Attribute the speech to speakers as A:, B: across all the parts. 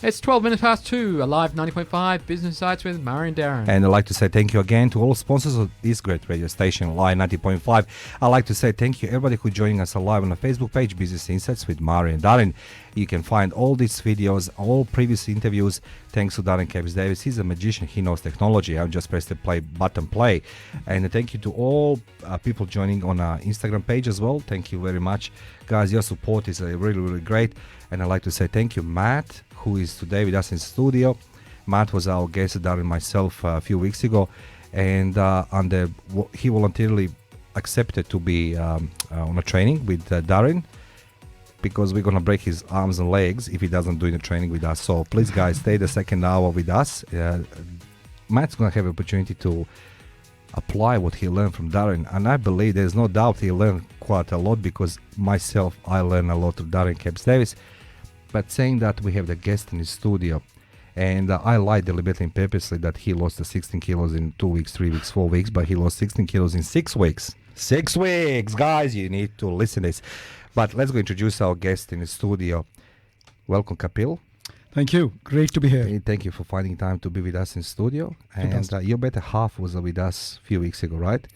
A: It's 12 minutes past 2, alive 90.5 Business Insights with Murray and Darren.
B: And I'd like to say thank you again to all sponsors of this great radio station, Live 90.5. I'd like to say thank you everybody who's joining us live on the Facebook page, Business Insights with Murray and Darren. You can find all these videos, all previous interviews, thanks to Darren Capes Davis. He's a magician, he knows technology. I'll just press the button play. And thank you to all people joining on our Instagram page as well. Thank you very much. Guys, your support is really, really great. And I'd like to say thank you, Matt, who is today with us in studio. Matt was our guest, Darren and myself, a few weeks ago, and he voluntarily accepted to be on a training with Darren, because we're gonna break his arms and legs if he doesn't do the training with us. So please, guys, stay the second hour with us. Matt's gonna have an opportunity to apply what he learned from Darren, and I believe there's no doubt he learned quite a lot, because myself, I learned a lot of Darren Capes Davis. But saying that, we have the guest in his studio, and I lied deliberately and purposely that he lost the 16 kilos in 2 weeks, 3 weeks, 4 weeks, but he lost 16 kilos in 6 weeks. 6 weeks, guys, you need to listen to this. But let's go introduce our guest in the studio. Welcome, Kapil.
C: Thank you. Great to be here.
B: Thank you for finding time to be with us in studio. And your better half was with us a few weeks ago, right?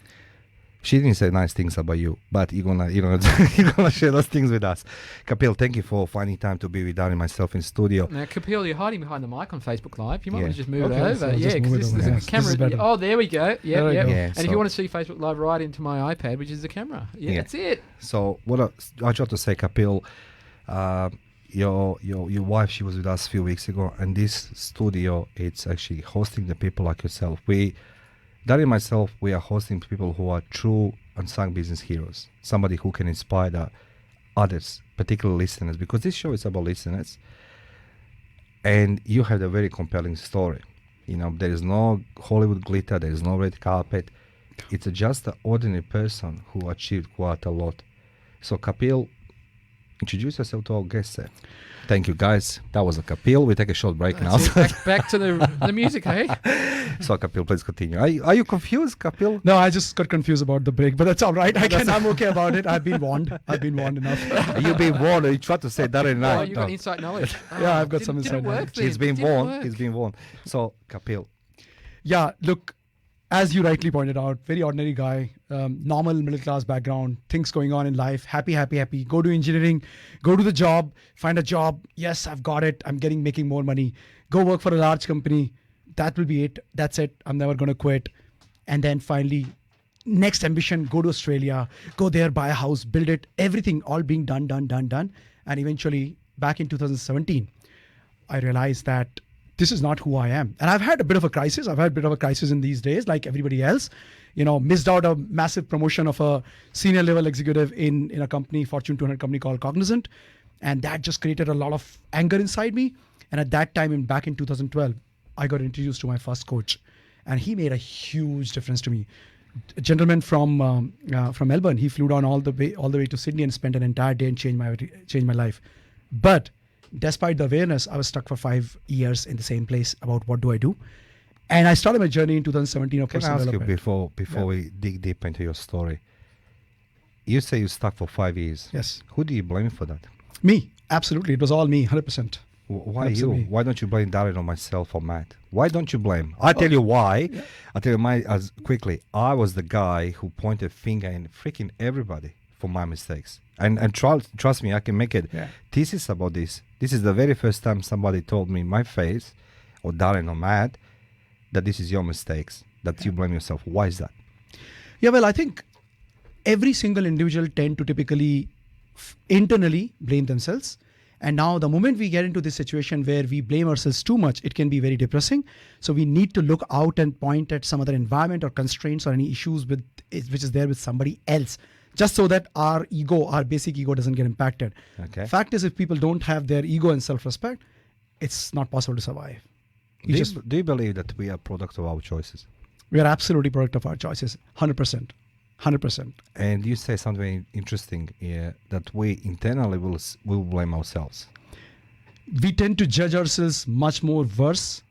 B: She didn't say nice things about you, but you're gonna share those things with us. Kapil, thank you for finding time to be with Darren and myself in studio.
A: Now, Kapil, you're hiding behind the mic on Facebook Live. You might want to just move it
C: Okay,
A: over.
C: so
A: Yeah, because there's a camera. Oh, there we go. Yeah. And if you want to see Facebook Live, right into my iPad, which is the camera. Yeah, that's it.
B: So what I try to say, Kapil, your wife, she was with us a few weeks ago, and this studio, it's actually hosting the people like yourself. Darren and myself, we are hosting people who are true unsung business heroes, somebody who can inspire the others, particularly listeners, because this show is about listeners. And you have a very compelling story. You know, there is no Hollywood glitter, there is no red carpet. It's just an ordinary person who achieved quite a lot. So Kapil, introduce yourself to our guests, sir. Thank you, guys. That was a Kapil. We take a short break now.
A: Back to the music, hey?
B: So, Kapil, please continue. Are you confused, Kapil?
C: No, I just got confused about the break, but that's all right. I'm okay about it. I've been warned enough.
B: You've been warned. You tried to say that and
A: Oh, you got inside knowledge.
C: Yeah, I've got some inside knowledge.
B: He's been warned. So, Kapil.
C: Yeah, look, as you rightly pointed out, very ordinary guy, normal middle-class background, things going on in life, happy. Go to engineering, go to the job, find a job. Yes, I've got it. I'm making more money. Go work for a large company. That will be it. That's it. I'm never going to quit. And then finally, next ambition, go to Australia, go there, buy a house, build it, everything all being done. And eventually, back in 2017, I realized that this is not who I am. And I've had a bit of a crisis. In these days, like everybody else. You know, missed out a massive promotion of a senior level executive in a company, Fortune 200 company called Cognizant. And that just created a lot of anger inside me. And at that time, back in 2012, I got introduced to my first coach. And he made a huge difference to me. A gentleman from Melbourne, he flew down all the way to Sydney and spent an entire day and changed my life. But despite the awareness, I was stuck for 5 years in the same place about what do I do. And I started my journey in 2017 of personal development.
B: Can I ask you before we dig deep into your story? You say you stuck for 5 years.
C: Yes.
B: Who do you blame for that?
C: Me. Absolutely. It was all me, 100%.
B: Why Absolutely. You? Why don't you blame Darren or myself or Matt? Why don't you blame? I'll tell you why. Yeah. I'll tell you quickly. I was the guy who pointed finger in freaking everybody for my mistakes. And trust me, I can make it thesis about this. This is the very first time somebody told me in my face, or Darren or Matt, that this is your mistakes, that you blame yourself. Why is that?
C: Yeah, well, I think every single individual tend to typically internally blame themselves. And now the moment we get into this situation where we blame ourselves too much, it can be very depressing. So we need to look out and point at some other environment or constraints or any issues which is there with somebody else, just so that our basic ego doesn't get impacted. Okay. Fact is, if people don't have their ego and self-respect, it's not possible to survive.
B: Do you believe that we are product of our choices?
C: We are absolutely product of our choices, 100%. 100%.
B: And you say something interesting here, that we internally will blame ourselves.
C: We tend to judge ourselves much more worse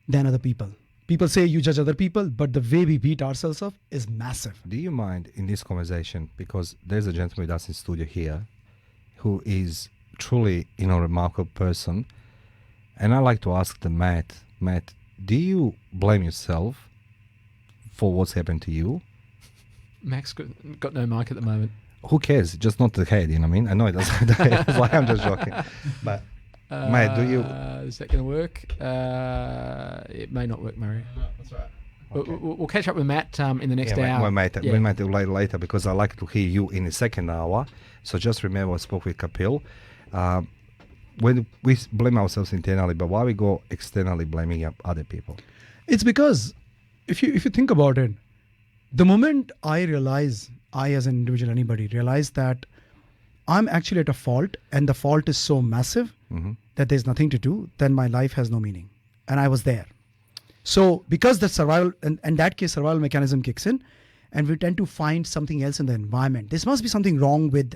C: than other people. People say you judge other people, but the way we beat ourselves up is massive.
B: Do you mind in this conversation, because there's a gentleman with us in studio here who is truly, a remarkable person. And I like to ask the Matt, do you blame yourself for what's happened to you?
A: Max got no mic at the moment.
B: Who cares? Just not the head, you know what I mean? I know it doesn't. That's why I'm just joking. But Matt, do you?
A: Is that going to work? It may not work, Murray.
C: No, that's right.
A: Okay. We'll catch up with Matt in the next hour.
B: We might do later because I like to hear you in the second hour. So just remember, I spoke with Kapil. When we blame ourselves internally, but why we go externally blaming up other people?
C: It's because if you think about it, the moment I realize, I as an individual, anybody realize that I'm actually at a fault and the fault is so massive that there's nothing to do, then my life has no meaning. And I was there. So because the survival, in that case, survival mechanism kicks in and we tend to find something else in the environment. There must be something wrong with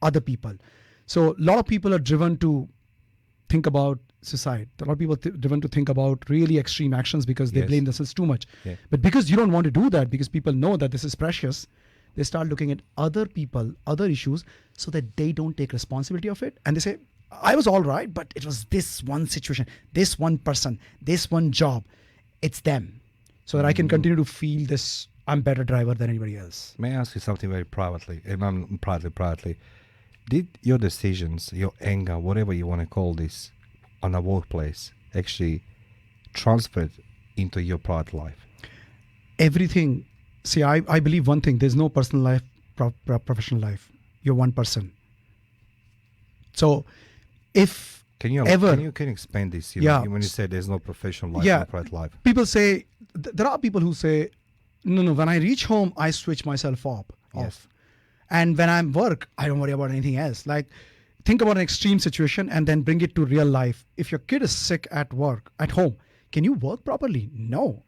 C: other people. So a lot of people are driven to think about suicide. A lot of people driven to think about really extreme actions because they blame themselves too much. Yeah. But because you don't want to do that, because people know that this is precious, they start looking at other people, other issues, so that they don't take responsibility of it. And they say, I was all right, but it was this one situation, this one person, this one job. It's them. So that I can continue to feel this, I'm better driver than anybody else.
B: May I ask you something very privately? And I'm privately. Did your decisions, your anger, whatever you want to call this, on a workplace actually transferred into your private life?
C: Everything. See, I believe one thing. There's no personal life, professional life. You're one person. So if
B: can you explain this? When you say there's no professional life, no private life.
C: People say, there are people who say, no, when I reach home, I switch myself off. And when I'm work, I don't worry about anything else. Like, think about an extreme situation and then bring it to real life. If your kid is sick at work, at home, can you work properly? No,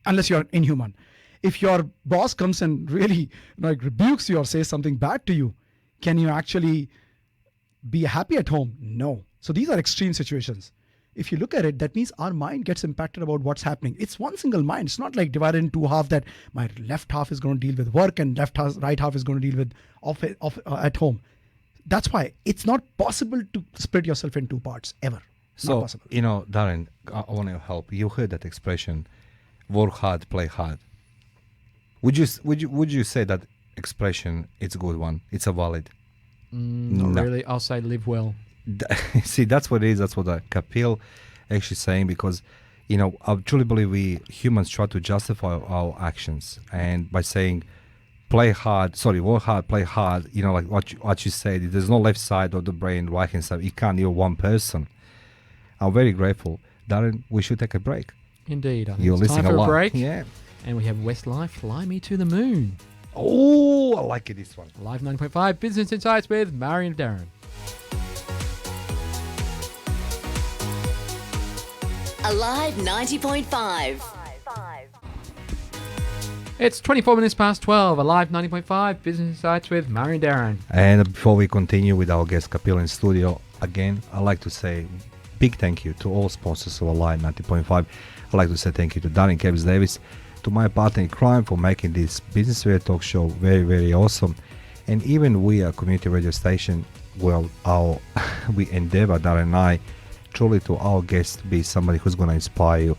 C: unless you're inhuman. If your boss comes and really rebukes you or says something bad to you, can you actually be happy at home? No. So these are extreme situations. If you look at it, that means our mind gets impacted about what's happening. It's one single mind. It's not like divided in two halves that my left half is going to deal with work and right half is going to deal with at home. That's why it's not possible to split yourself in two parts ever.
B: So,
C: not possible.
B: Darren, I want to help. You heard that expression, work hard, play hard. Would you say that expression, it's a good one? It's a valid?
A: Not really. I'll say live well.
B: See, that's what it is. That's what Kapil actually saying, because I truly believe we humans try to justify our actions, and by saying work hard, play hard, like what you said, there's no left side of the brain, right hand side. You can't, you're one person. I'm very grateful. Darren, we should take a break.
A: Indeed. I think it's time for a break. Yeah. And we have Westlife, Fly Me to the Moon.
B: Oh, I like it, this one.
A: Live 90.5 Business Insights with Murray and Darren.
D: Alive 90.5.
A: It's 24 minutes past 12. Alive 90.5 Business Insights with Murray and Darren.
B: And before we continue with our guest Kapil in studio, again, I'd like to say big thank you to all sponsors of Alive 90.5. I'd like to say thank you to Darren Kebs Davis, to my partner in crime for making this Business Radio Talk Show very, very awesome. And even we, a community radio station, we endeavor, Darren and I, truly to our guest be somebody who's going to inspire you.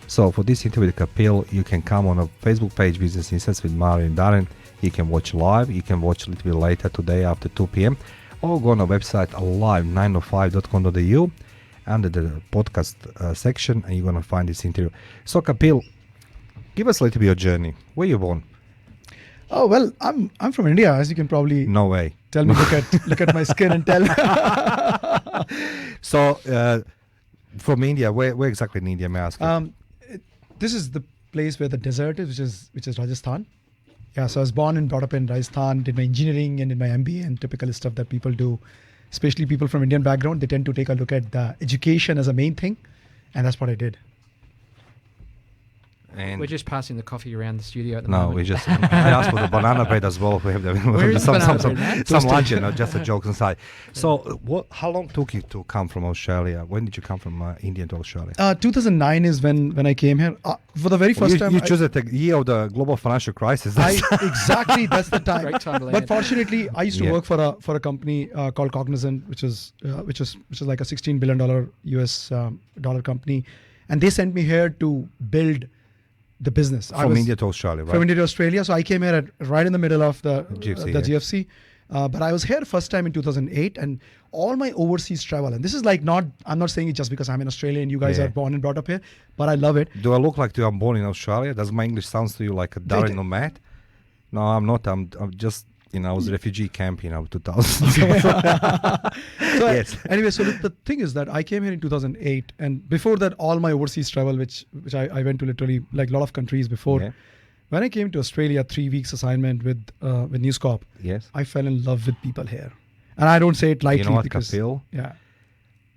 B: So for this interview with Kapil, you can come on a Facebook page, Business Insights with Mari and Darren. You can watch live. You can watch a little bit later today after 2 p.m. Or go on our website, alive905.com.au, under the podcast section, and you're going to find this interview. So Kapil, give us a little bit of your journey. Where you born?
C: Oh, well, I'm from India, as you can probably
B: no way
C: tell me. Look at my skin and tell.
B: So from India, where exactly in India, may I ask?
C: This is the place where the desert is, which is Rajasthan. Yeah, so I was born and brought up in Rajasthan, did my engineering and did my MBA and typical stuff that people do, especially people from Indian background. They tend to take a look at the education as a main thing, and that's what I did.
B: And
A: we're just passing the coffee around the studio at the
B: no,
A: moment.
B: we just. I asked for the banana bread as well. We have
A: Where is the banana bread, Matt?
B: some lunch, just a joke aside. So, how long took you to come from Australia? When did you come from India to Australia?
C: 2009 is when I came here. For the very first time.
B: You chose the year of the global financial crisis.
C: Exactly, that's the time.
A: Great time to land.
C: But fortunately, I used to work for a company called Cognizant, which is like a $16 billion US dollar company, and they sent me here to build the business.
B: From India to Australia, right?
C: From India to Australia. So I came here right in the middle of the
B: GFC.
C: But I was here first time in 2008, and all my overseas travel, and this is like I'm not saying it just because I'm in Australia and you guys are born and brought up here, but I love it.
B: Do I look like I'm born in Australia? Does my English sound to you like a Darren nomad? No, I'm not. I'm just, I was a refugee camp, 2000.
C: Yes. Anyway, so the thing is that I came here in 2008, and before that, all my overseas travel, which I went to literally like a lot of countries before. Yeah. When I came to Australia, 3 weeks assignment with News Corp,
B: yes,
C: I fell in love with people here, and I don't say it lightly.
B: You know what,
C: because,
B: Kapil?
C: Yeah.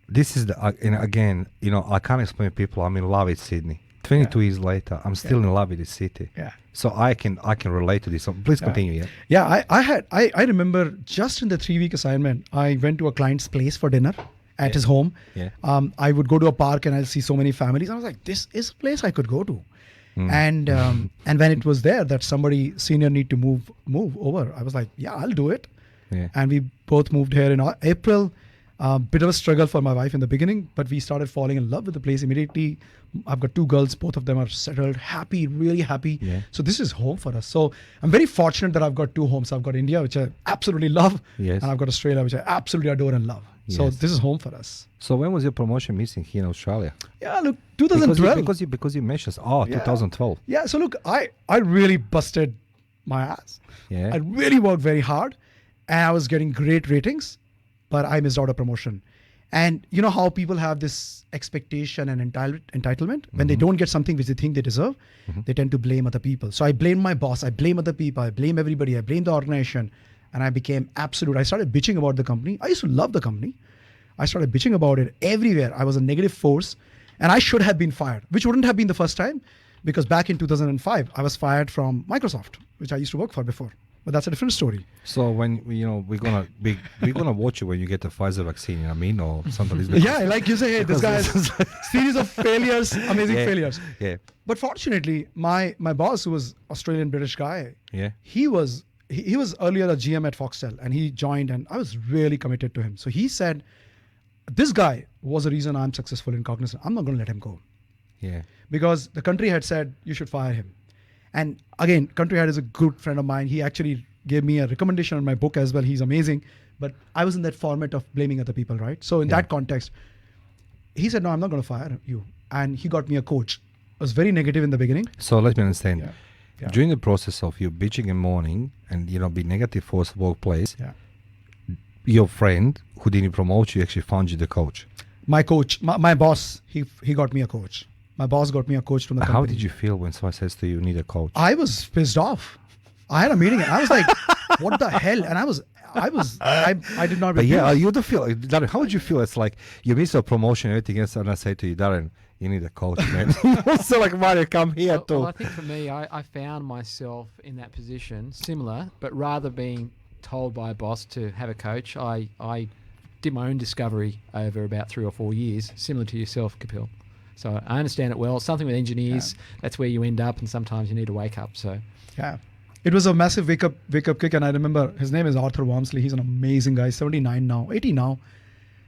B: This is and again, I can't explain to people. I'm in love with Sydney. 22 years later, I'm still in love with the city.
C: Yeah.
B: So I can relate to this. So please continue.
C: Yeah. I remember just in the 3-week assignment, I went to a client's place for dinner at his home.
B: Yeah.
C: I would go to a park and I'll see so many families. I was like, this is a place I could go to. And when it was there that somebody senior need to move over, I was like, yeah, I'll do it.
B: Yeah.
C: And we both moved here in April. Bit of a struggle for my wife in the beginning, but we started falling in love with the place immediately. I've got 2 girls, both of them are settled, happy, really happy.
B: Yeah.
C: So this is home for us. So I'm very fortunate that I've got 2 homes. I've got India, which I absolutely love,
B: yes,
C: and I've got Australia, which I absolutely adore and love.
B: Yes.
C: So this is home for us.
B: So when was your promotion missing here in Australia?
C: Yeah, look, 2012.
B: Because you mentioned 2012.
C: Yeah, so look, I really busted my ass.
B: Yeah.
C: I really worked very hard, and I was getting great ratings, but I missed out a promotion. And you know how people have this expectation and entitlement? When they don't get something which they think they deserve, they tend to blame other people. So I blame my boss, I blame other people, I blame everybody, I blame the organization. And I became I started bitching about the company. I used to love the company. I started bitching about it everywhere. I was a negative force, and I should have been fired, which wouldn't have been the first time, because back in 2005, I was fired from Microsoft, which I used to work for before. But that's a different story.
B: So when we're gonna watch you when you get the Pfizer vaccine, or something.
C: Yeah, like you say, hey, this guy has series of failures, amazing failures.
B: Yeah.
C: But fortunately, my boss, who was Australian British guy, he was earlier a GM at Foxtel, and he joined, and I was really committed to him. So he said, this guy was the reason I'm successful in Cognizant. I'm not going to let him go.
B: Yeah.
C: Because the country had said you should fire him. And again, Country Head is a good friend of mine. He actually gave me a recommendation on my book as well. He's amazing. But I was in that format of blaming other people, right? So in that context, he said, no, I'm not going to fire you. And he got me a coach. I was very negative in the beginning.
B: So let me understand.
C: Yeah.
B: During the process of you bitching and mourning and, be negative for the workplace, your friend who didn't promote you actually found you the coach.
C: My coach, my boss, he got me a coach. My boss got me a coach from the company.
B: How did you feel when someone says to you, you need a coach?
C: I was pissed off. I had a meeting and I was like, what the hell? And I did not.
B: But you don't feel, Darren, how would you feel? It's like you miss a promotion and everything else, and I say to you, Darren, you need a coach, man. So like, Mario, come here too.
A: Well, I think for me, I found myself in that position, similar, but rather being told by a boss to have a coach, I did my own discovery over about 3 or 4 years, similar to yourself, Kapil. So I understand it well. Something with engineers, that's where you end up, and sometimes you need to wake up. So
C: yeah, it was a massive wake up kick. And I remember his name is Arthur Walmsley. He's an amazing guy, 79 now, 80 now.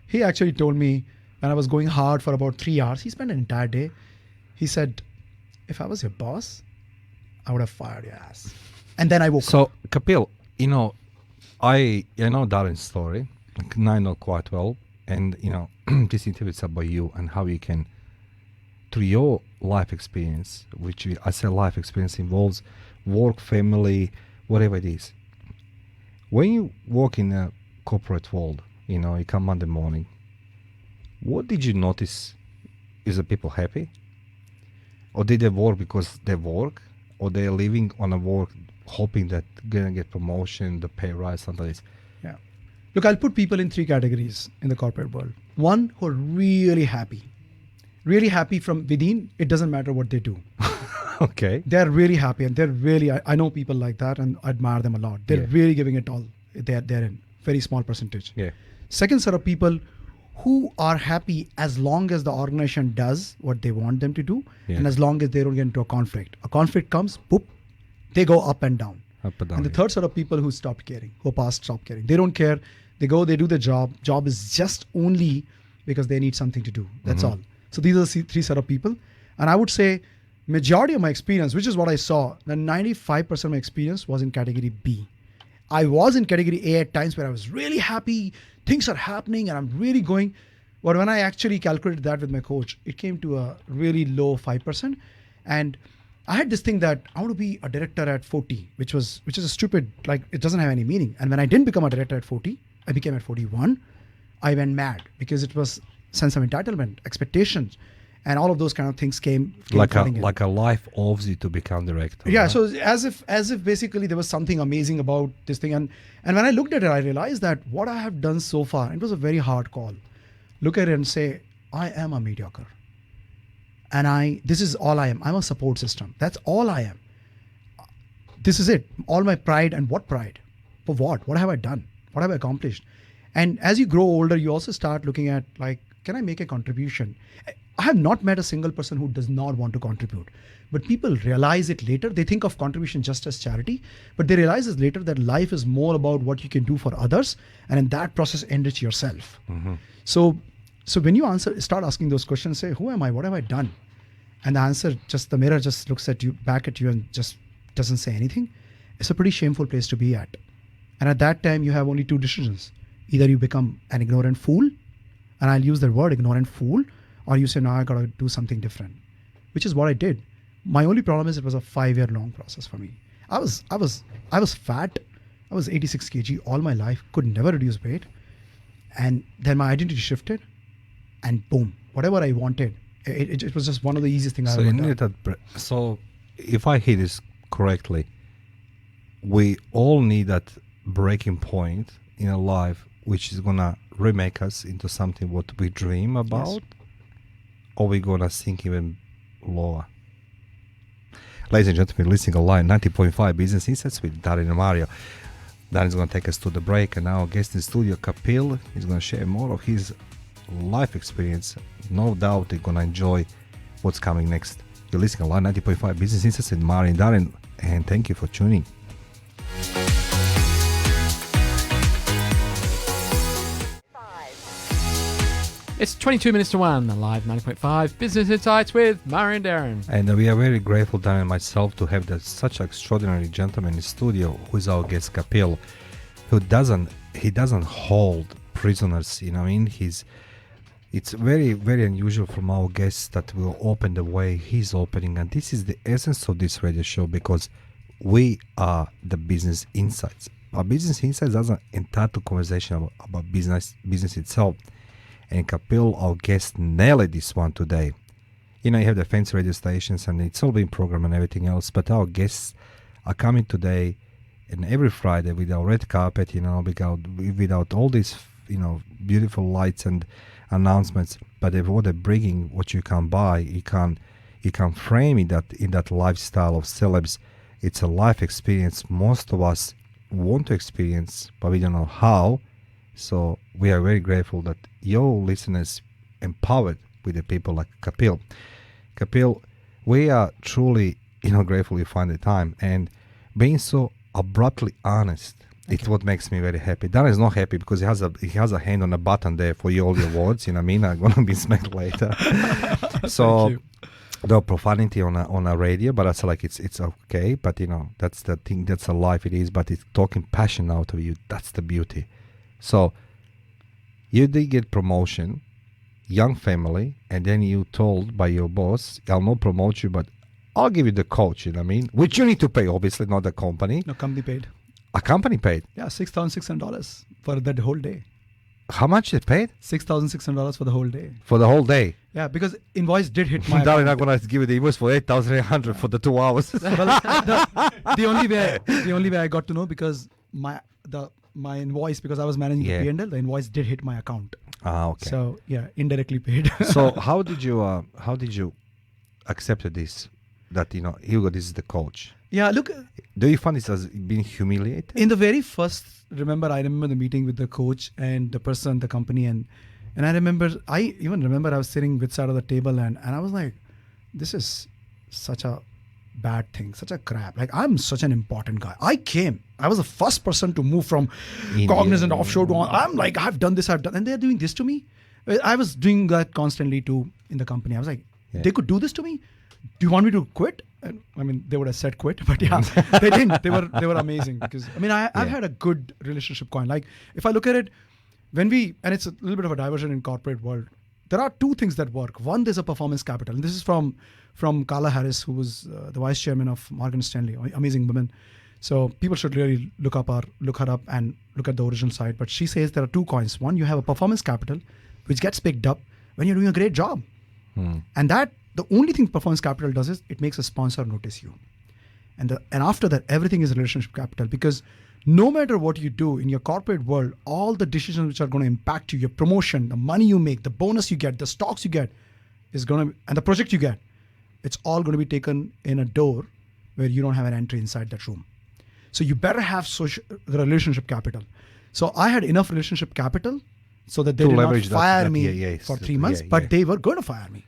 C: He actually told me when I was going hard for about 3 hours, he spent an entire day. He said, if I was your boss, I would have fired your ass. And then I woke up.
B: So Kapil, I know Darren's story, and I know quite well. And, this interview is about you and how you can, through your life experience, which I say life experience involves work, family, whatever it is. When you work in a corporate world, you come Monday morning, what did you notice? Is the people happy? Or did they work because they work? Or they're living on a work hoping that they're going to get promotion, the pay rise, something like this?
C: Yeah. Look, I'll put people in 3 categories in the corporate world. One, who are really happy. Really happy from within. It doesn't matter what they do.
B: Okay.
C: They're really happy, and they're really, I know people like that, and I admire them a lot. They're
B: Yeah.
C: really giving it all. They're in very small percentage.
B: Yeah.
C: Second set of people who are happy as long as the organization does what they want them to do,
B: Yeah.
C: and as long as they don't get into a conflict. A conflict comes, boop, they go up and down.
B: Up and down.
C: And the
B: yeah.
C: third set of people who stopped caring, who past stopped caring. They don't care. They go, they do the job. Job is just only because they need something to do. That's all. So these are the three set of people. And I would say majority of my experience, which is what I saw, the 95% of my experience was in category B. I was in category A at times where I was really happy, things are happening and I'm really going. But when I actually calculated that with my coach, it came to a really low 5%. And I had this thing that I want to be a director at 40, which is a stupid, like it doesn't have any meaning. And when I didn't become a director at 40, I became at 41. I went mad because it was sense of entitlement, expectations, and all of those kind of things came flooding in.
B: like a life offers you to become director.
C: Yeah,
B: right?
C: so as if basically there was something amazing about this thing, and when I looked at it, I realized that what I have done so far, it was a very hard call. Look at it and say, I am a mediocre, and this is all I am. I'm a support system. That's all I am. This is it. All my pride, and what pride? For what? What have I done? What have I accomplished? And as you grow older, you also start looking at like, can I make a contribution? I have not met a single person who does not want to contribute. But people realize it later. They think of contribution just as charity, but they realize it later that life is more about what you can do for others, and in that process, enrich yourself. So when you start asking those questions, say, who am I? What have I done? And the answer, the mirror just looks at you, back at you, and just doesn't say anything. It's a pretty shameful place to be at. And at that time, you have only two decisions. Either you become an ignorant fool, and I'll use the word ignorant fool, or you say, no, I got to do something different, which is what I did. My only problem is it was a 5-year long process for me. I was fat. I was 86 kg all my life, could never reduce weight. And then my identity shifted, and boom, whatever I wanted, it was just one of the easiest things I
B: So
C: ever
B: you
C: done.
B: need that. So if I hear this correctly, we all need that breaking point in our life, which is gonna remake us into something what we dream about, or we gonna sink even lower. Ladies and gentlemen, listening online, 90.5 Business Insights with Darin and Mario. Darin is going to take us to the break, and our guest in studio, Kapil, is going to share more of his life experience. No doubt you're going to enjoy what's coming next. You're listening online, 90.5 Business Insights with Mario and Darin, and thank you for tuning.
A: It's 22 minutes to 1, the live 90.5 Business Insights with Mari and Darren.
B: And we are very grateful, Darin and myself, to have such an extraordinary gentleman in studio, who is our guest, Kapil, who doesn't hold prisoners. You know, what I mean, it's very, very unusual from our guests that will open the way he's opening, and this is the essence of this radio show, because we are the business insights. Our business insights doesn't entitle conversation about business itself. And Kapil, our guest, nailed this one today. You know, you have the fancy radio stations and it's all being programmed and everything else, but our guests are coming today and every Friday with our red carpet, you know, without all these, you know, beautiful lights and announcements, but what they're bringing, what you can buy, you can frame in that lifestyle of celebs. It's a life experience most of us want to experience, but we don't know how. So we are very grateful that your listeners empowered with the people like Kapil. Kapil, we are truly, you know, grateful you find the time, and being so abruptly honest. It's what makes me very happy. Dan is not happy because he has a hand on a button there for all your words. You know what I mean? I'm gonna be smacked later. So the profanity on a radio, but that's like it's okay. But you know, that's the thing. That's a life it is. But it's talking passion out of you. That's the beauty. So you did get promotion, young family, and then you told by your boss, I'll not promote you, but I'll give you the coach, you know what I mean? Which you need to pay, obviously, not the company.
C: No, company paid.
B: A company paid?
C: Yeah, $6,600 for that whole day.
B: How much they paid?
C: $6,600 for the whole day.
B: For the whole day?
C: Yeah, because invoice did hit my
B: Darren,
C: account.
B: I'm going to give you the invoice for $8,800 for the 2 hours.
C: Well, the only way I got to know, because my invoice, because I was managing the P&L, the invoice did hit my account.
B: Ah, okay.
C: So yeah, indirectly paid.
B: So how did you accept this that, Hugo, this is the coach?
C: Yeah, look,
B: Do you find this as being humiliated?
C: in the very first, I remember the meeting with the coach and the person, the company, and I even remember I was sitting with side of the table and I was like, this is such a bad thing, such a crap. Like, I'm such an important guy. I was the first person to move from Cognizant offshore to I'm like, I've done, and they're doing this to me. I was doing that constantly too in the company. I was like, they could do this to me? Do you want me to quit? And, I mean, they would have said quit, but yeah, they didn't. They were amazing because, I mean, I've had a good relationship going. Like, if I look at it, and it's a little bit of a diversion in corporate world, there are two things that work. One, there's a performance capital. And this is from Carla Harris, who was the vice chairman of Morgan Stanley, amazing woman. So people should really look her up and look at the original site. But she says there are two coins. One, you have a performance capital, which gets picked up when you're doing a great job. And the only thing performance capital does is it makes a sponsor notice you. And after that, everything is relationship capital, because no matter what you do in your corporate world, all the decisions which are going to impact you, your promotion, the money you make, the bonus you get, the stocks you get, and the project you get, it's all going to be taken in a door where you don't have an entry inside that room. So you better have the relationship capital. So I had enough relationship capital so that they did not fire me for 3 months, but they were going to fire me.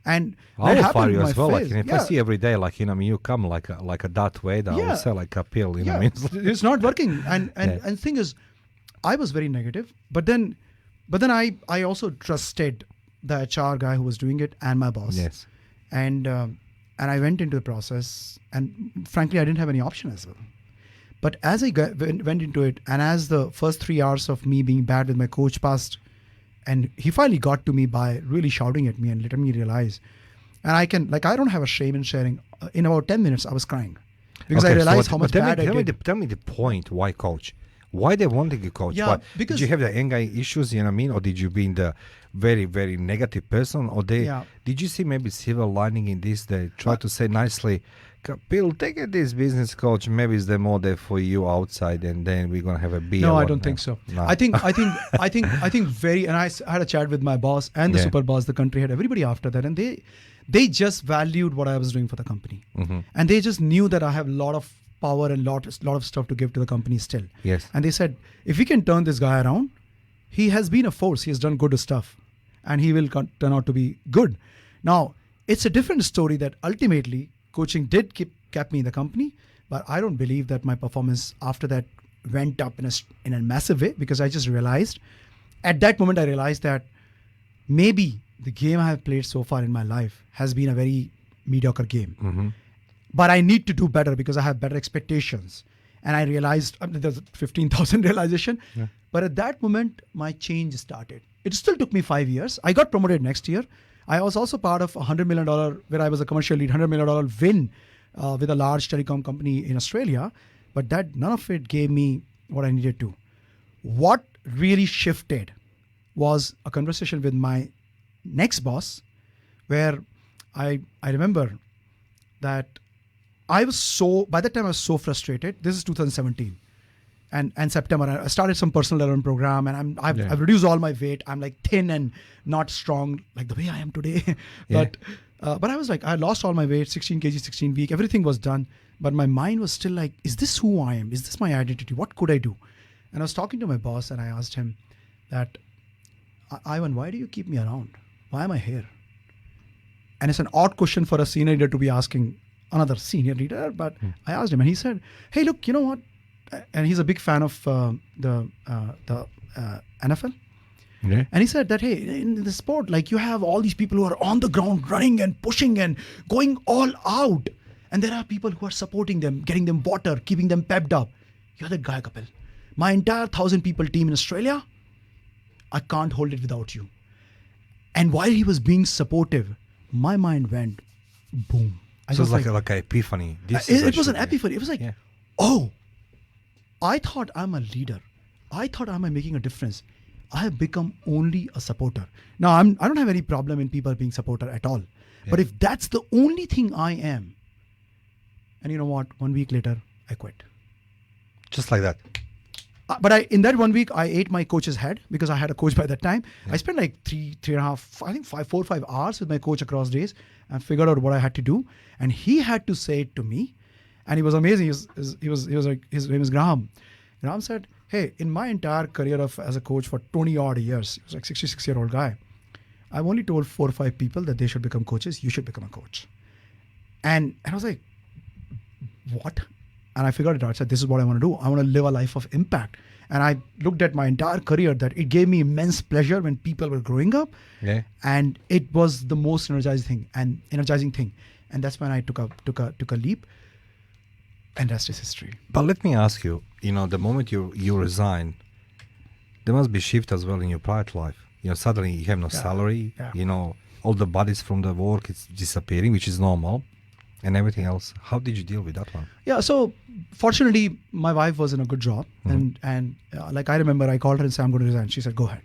C: And
B: I will fire you
C: in my
B: as well. Like,
C: face.
B: if I see every day, like, you come like a Darth Vader, I will say like Kapil, you know what I mean?
C: It's not working. And the thing is, I was very negative, but then I also trusted the HR guy who was doing it and my boss.
B: Yes.
C: And I went into the process, and frankly, I didn't have any option as well. But as I went into it, and as the first 3 hours of me being bad with my coach passed, and he finally got to me by really shouting at me and letting me realize. And I don't have a shame in sharing. In about 10 minutes, I was crying. Because I realized how much bad I did.
B: Tell me the point. Why coach? Why they wanted you coach?
C: Yeah, because
B: did you have the anger issues, you know what I mean? Or did you be the very, very negative person? Or did you see maybe silver lining in this? They try to say nicely, Kapil, take it this business coach. Maybe it's the more there for you outside, and then we're gonna have a beer.
C: No, I don't think so.
B: No.
C: I think very. And I had a chat with my boss and the super boss, the country head, everybody after that, and they just valued what I was doing for the company, and they just knew that I have a lot of power and lot of stuff to give to the company still.
B: Yes.
C: And they said, if we can turn this guy around, he has been a force. He has done good stuff, and he will turn out to be good. Now, it's a different story that ultimately coaching did kept me in the company, but I don't believe that my performance after that went up in a massive way, because I just realized, at that moment I realized that maybe the game I have played so far in my life has been a very mediocre game. But I need to do better because I have better expectations. And I realized, there's 15,000 realization. Yeah. But at that moment, my change started. It still took me 5 years. I got promoted next year. I was also part of a $100 million, where I was a commercial lead, $100 million win with a large telecom company in Australia. But none of it gave me what I needed to. What really shifted was a conversation with my next boss, where I remember that by that time I was so frustrated. This is 2017. And September, I started some personal development program, and I've reduced all my weight. I'm like thin and not strong like the way I am today. But I was like, I lost all my weight, 16 kg, 16 week, everything was done. But my mind was still like, is this who I am? Is this my identity? What could I do? And I was talking to my boss, and I asked him that, Ivan, why do you keep me around? Why am I here? And it's an odd question for a senior leader to be asking another senior leader, but I asked him, and he said, hey, look, you know what? And he's a big fan of the NFL.
B: Yeah.
C: And he said that, hey, in the sport, like, you have all these people who are on the ground running and pushing and going all out. And there are people who are supporting them, getting them water, keeping them pepped up. You're that guy, Kapil. My entire 1,000 people team in Australia, I can't hold it without you. And while he was being supportive, my mind went boom.
B: So it's like an epiphany.
C: It was an epiphany. It was like, oh, I thought I'm a leader. I thought I'm making a difference. I have become only a supporter. Now, I don't have any problem in people being supporter at all. Yeah. But if that's the only thing I am, and you know what? 1 week later, I quit.
B: Just like that.
C: But in that 1 week, I ate my coach's head because I had a coach by that time. I spent like three and a half, I think 4 or 5 hours with my coach across days and figured out what I had to do. And he had to say it to me. And he was amazing. He was like, his name is Graham. Graham said, hey, in my entire career as a coach for 20 odd years, he was like 66-year-old guy. I've only told 4 or 5 people that they should become coaches. You should become a coach. And I was like, what? And I figured it out. I said, this is what I want to do. I want to live a life of impact. And I looked at my entire career that it gave me immense pleasure when people were growing up.
B: Yeah.
C: And it was the most energizing thing. And that's when I took a leap. And rest is history.
B: But let me ask you, the moment you resign, there must be shift as well in your private life. Suddenly you have no salary, all the bodies from the work is disappearing, which is normal, and everything else. How did you deal with that one?
C: Yeah, so fortunately, my wife was in a good job. And like I remember, I called her and said, I'm going to resign. She said, go ahead.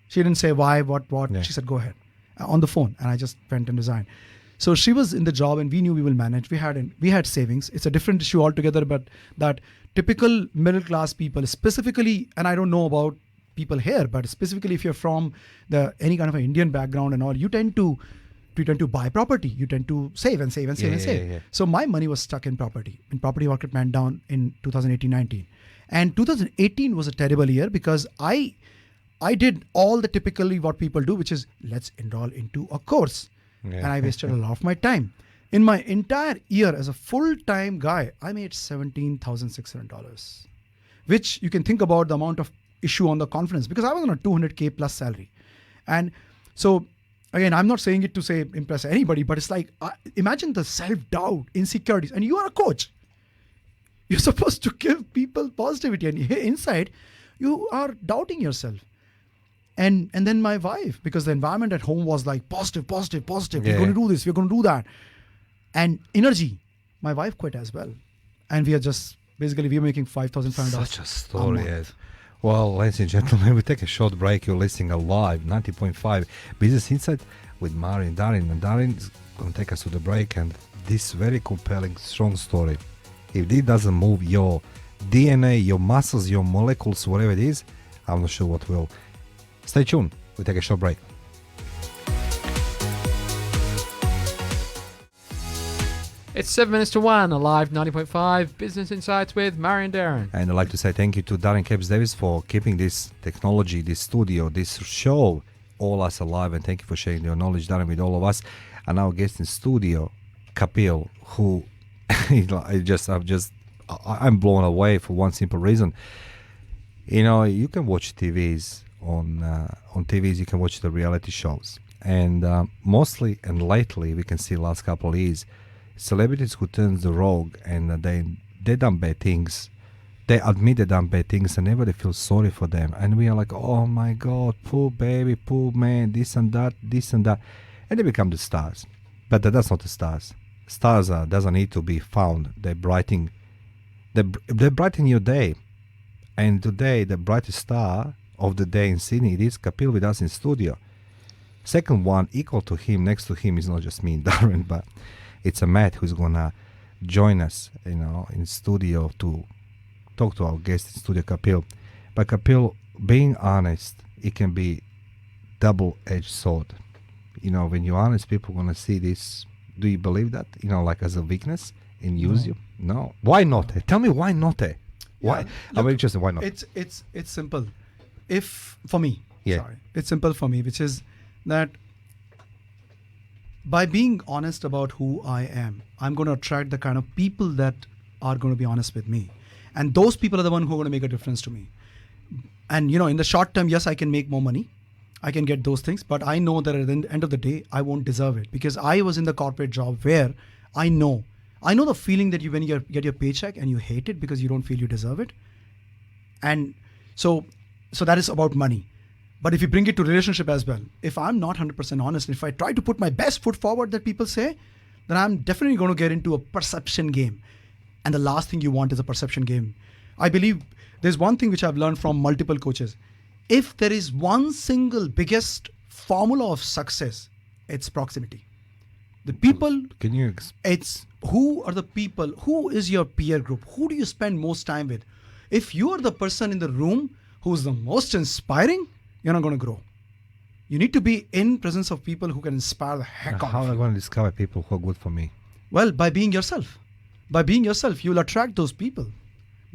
C: She didn't say why, what.
B: Yeah.
C: She said, go ahead. On the phone. And I just went and resigned. So she was in the job and we knew we will manage. We had savings. It's a different issue altogether, but that typical middle class people, specifically, and I don't know about people here, but specifically if you're from any kind of an Indian background and all, you tend to buy property. You tend to save and save and save and save.
B: Yeah.
C: So my money was stuck in property. And property market went down in 2018-19. And 2018 was a terrible year because I did all the typically what people do, which is let's enroll into a course.
B: Yeah.
C: And I wasted a lot of my time. In my entire year as a full-time guy, I made $17,600, which you can think about the amount of issue on the conference because I was on a 200K plus salary. And so, again, I'm not saying it to say impress anybody, but it's like, imagine the self-doubt, insecurities, and you are a coach. You're supposed to give people positivity, and inside, you are doubting yourself. And then my wife, because the environment at home was like positive.
B: Yeah.
C: We're going to do this. We're going to do that. And energy. My wife quit as well. And we are we're making $5,500.
B: Such a story, yes. Well, ladies and gentlemen, we take a short break. You're listening live, 90.5 Business Insight with Mari and Darin. And Darin is going to take us to the break. And this very compelling, strong story. If this doesn't move your DNA, your muscles, your molecules, whatever it is, I'm not sure what will. Stay tuned. We take a short break.
A: It's 7 minutes to 1, Alive 90.5 Business Insights with Mari and Darren.
B: And I'd like to say thank you to Darren Capes Davis for keeping this technology, this studio, this show, all us alive. And thank you for sharing your knowledge, Darren, with all of us. And our guest in studio, Kapil, who I'm blown away for one simple reason. You can watch TVs. On TVs, you can watch the reality shows, and mostly and lately we can see last couple of years celebrities who turns the rogue and they done bad things. They admit they done bad things and everybody feels sorry for them, and we are like, oh my god, poor baby, poor man, this and that, and they become the stars. But that's not the stars. Stars doesn't need to be found. They brighten your day. And today the brightest star of the day in Sydney, it is Kapil with us in studio. Second one, equal to him, next to him is not just me and Darren, but it's a Matt who's gonna join us, in studio to talk to our guest in studio, Kapil. But Kapil, being honest, it can be double-edged sword. When you're honest, people gonna see this. Do you believe that? Like as a weakness and use you? No. Why not? Tell me why not? Why? I'm very interested. Why not?
C: It's simple. For me,
B: Yeah.
C: sorry, it's simple for me, which is that by being honest about who I am, I'm going to attract the kind of people that are going to be honest with me. And those people are the ones who are going to make a difference to me. And, in the short term, yes, I can make more money. I can get those things. But I know that at the end of the day, I won't deserve it. Because I was in the corporate job where I know the feeling that when you get your paycheck and you hate it because you don't feel you deserve it. And so that is about money. But if you bring it to relationship as well, if I'm not 100% honest, if I try to put my best foot forward that people say, then I'm definitely going to get into a perception game. And the last thing you want is a perception game. I believe there's one thing which I've learned from multiple coaches. If there is one single biggest formula of success, it's proximity. The people, it's who are the people, who is your peer group, who do you spend most time with? if you are the person in the room who's the most inspiring, you're not going to grow. You need to be in presence of people who can inspire the heck out
B: How
C: of
B: am I
C: you.
B: going to discover people who are good for me?
C: Well, by being yourself. By being yourself, you'll attract those people.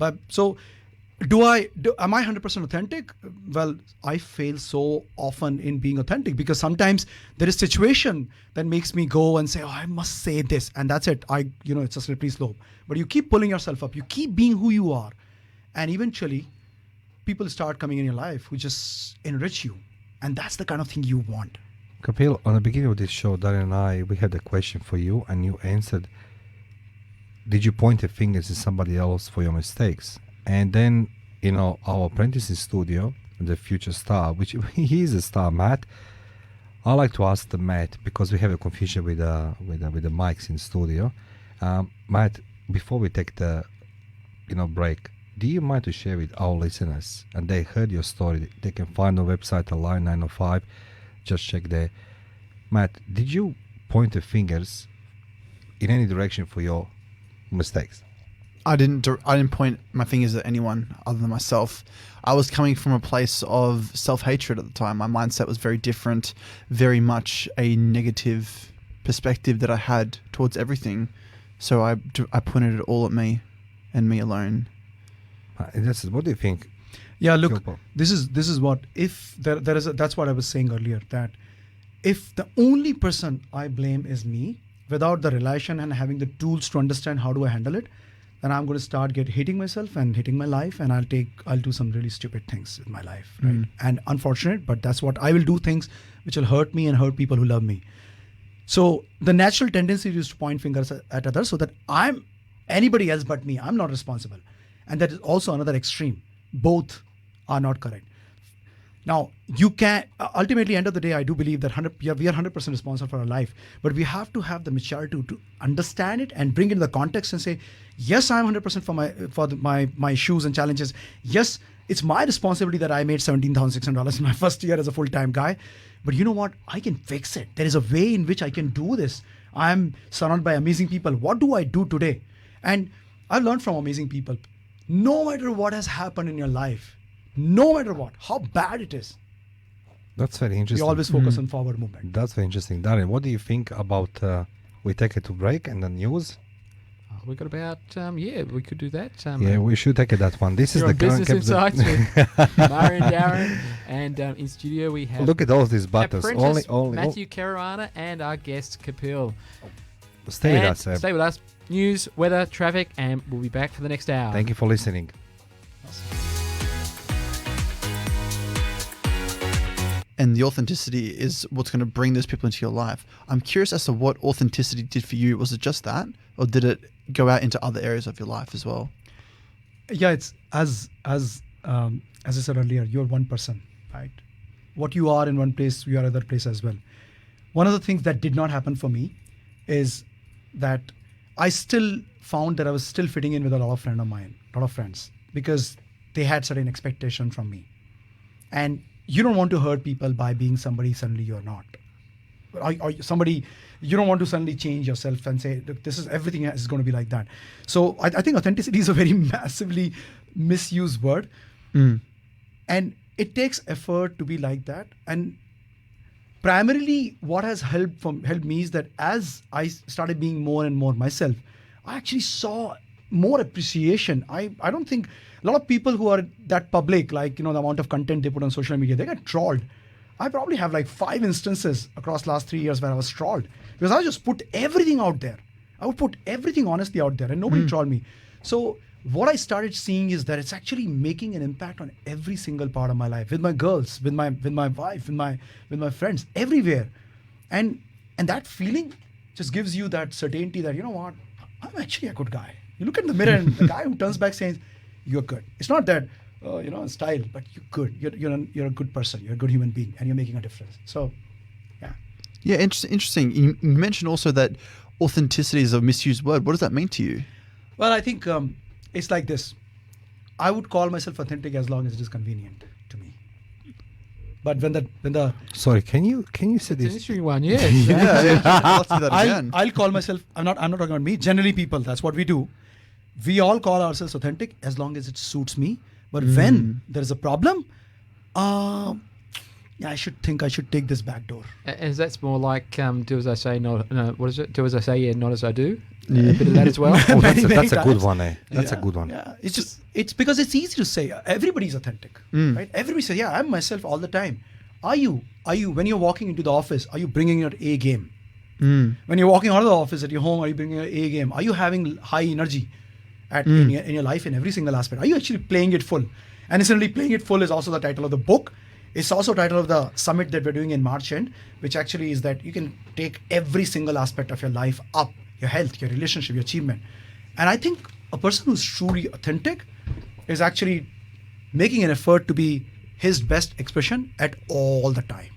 C: Am I 100% authentic? Well, I fail so often in being authentic because sometimes there is situation that makes me go and say, oh, I must say this. And that's it. It's a slippery slope. But you keep pulling yourself up. You keep being who you are. And eventually, people start coming in your life who just enrich you. And that's the kind of thing you want.
B: Kapil, on the beginning of this show, Darren and I, we had a question for you, and you answered, did you point the fingers at somebody else for your mistakes? And then, our apprentice in studio, the future star, which he is a star, Matt. I like to ask the Matt, because we have a confusion with the mics in studio. Matt, before we take the break, do you mind to share with our listeners, and they heard your story, they can find our website Align 905, just check there. Matt, did you point the fingers in any direction for your mistakes?
E: I didn't point my fingers at anyone other than myself. I was coming from a place of self-hatred at the time. My mindset was very different, very much a negative perspective that I had towards everything. So I pointed it all at me and me alone.
B: What do you think?
C: Yeah, look,
B: Kilpo?
C: this is what, if there is that's what I was saying earlier, that if the only person I blame is me, without the relation and having the tools to understand how do I handle it, then I'm going to start hating myself and hating my life, and I'll do some really stupid things in my life, right? And unfortunate, but that's what I will do, things which will hurt me and hurt people who love me. So the natural tendency is to point fingers at others so that I'm anybody else but me. I'm not responsible. And that is also another extreme. Both are not correct. Now, you can ultimately, end of the day, I do believe that we are 100% responsible for our life, but we have to have the maturity to understand it and bring it in the context and say, yes, I'm 100% for my issues and challenges. Yes, it's my responsibility that I made $17,600 in my first year as a full-time guy. But you know what? I can fix it. There is a way in which I can do this. I'm surrounded by amazing people. What do I do today? And I've learned from amazing people. No matter what has happened in your life, no matter what, how bad it is,
B: That's very
C: we
B: interesting.
C: always focus on forward movement.
B: That's very interesting. Darren, what do you think about we take it to break and the news?
A: We've got about, we could do that.
B: Yeah, we should take it that one. This is
A: You're
B: the
A: on
B: current
A: Business
B: episode.
A: Insights with Mari and Darren. And in studio we have
B: Look at all these buttons.
A: apprentice
B: Only
A: Matthew Caruana and our guest Kapil.
B: stay with
A: And
B: us.
A: Stay with us. News, weather, traffic, and we'll be back for the next hour.
B: Thank you for listening.
E: And the authenticity is what's going to bring those people into your life. I'm curious as to what authenticity did for you. Was it just that, or did it go out into other areas of your life as well?
C: Yeah, it's as I said earlier, you're one person, right? What you are in one place, you are other place as well. One of the things that did not happen for me is that I still found that I was still fitting in with a lot of friends, because they had certain expectation from me. And you don't want to hurt people by being somebody suddenly you're not. Or somebody, you don't want to suddenly change yourself and say, look, this is everything is going to be like that. So I think authenticity is a very massively misused word. And it takes effort to be like that. And primarily what has helped me is that as I started being more and more myself, I actually saw more appreciation. I don't think a lot of people who are that public, like, the amount of content they put on social media, they get trolled. I probably have like 5 instances across last 3 years where I was trolled because I just put everything out there. I would put everything honestly out there and nobody trolled me. So what I started seeing is that it's actually making an impact on every single part of my life, with my girls, with my wife, with my friends, everywhere. And that feeling just gives you that certainty that, you know what, I'm actually a good guy. You look in the mirror and the guy who turns back saying, you're good. It's not that, style, but you're good. You're a good person. You're a good human being, and you're making a difference. So, yeah.
E: Yeah, interesting. You mentioned also that authenticity is a misused word. What does that mean to you?
C: Well, I think it's like this. I would call myself authentic as long as it is convenient to me. But when the
B: Sorry, can you say
A: It's an
B: this?
A: interesting one, yes.
E: Yeah, let's do that again.
C: I'll call myself. I'm not talking about me. Generally, people. That's what we do. we all call ourselves authentic as long as it suits me. But when there is a problem, I should take this back door.
A: As that's more like do as I say, not no. What is it? Do as I say, yeah, not as I do. A bit of that as well.
B: Oh, that's
C: Many
B: a good
C: times.
B: one, eh? That's a
C: Yeah,
B: good one.
C: Yeah, it's because it's easy to say. Everybody's authentic, right? Everybody says, "Yeah, I'm myself all the time." Are you? When you're walking into the office, are you bringing your A game? When you're walking out of the office at your home, are you bringing your A game? Are you having high energy in your life in every single aspect? Are you actually playing it full? And incidentally, playing it full is also the title of the book. It's also the title of the summit that we're doing in March end, which actually is that you can take every single aspect of your life up, your health, your relationship, your achievement. And I think a person who's truly authentic is actually making an effort to be his best expression at all the time.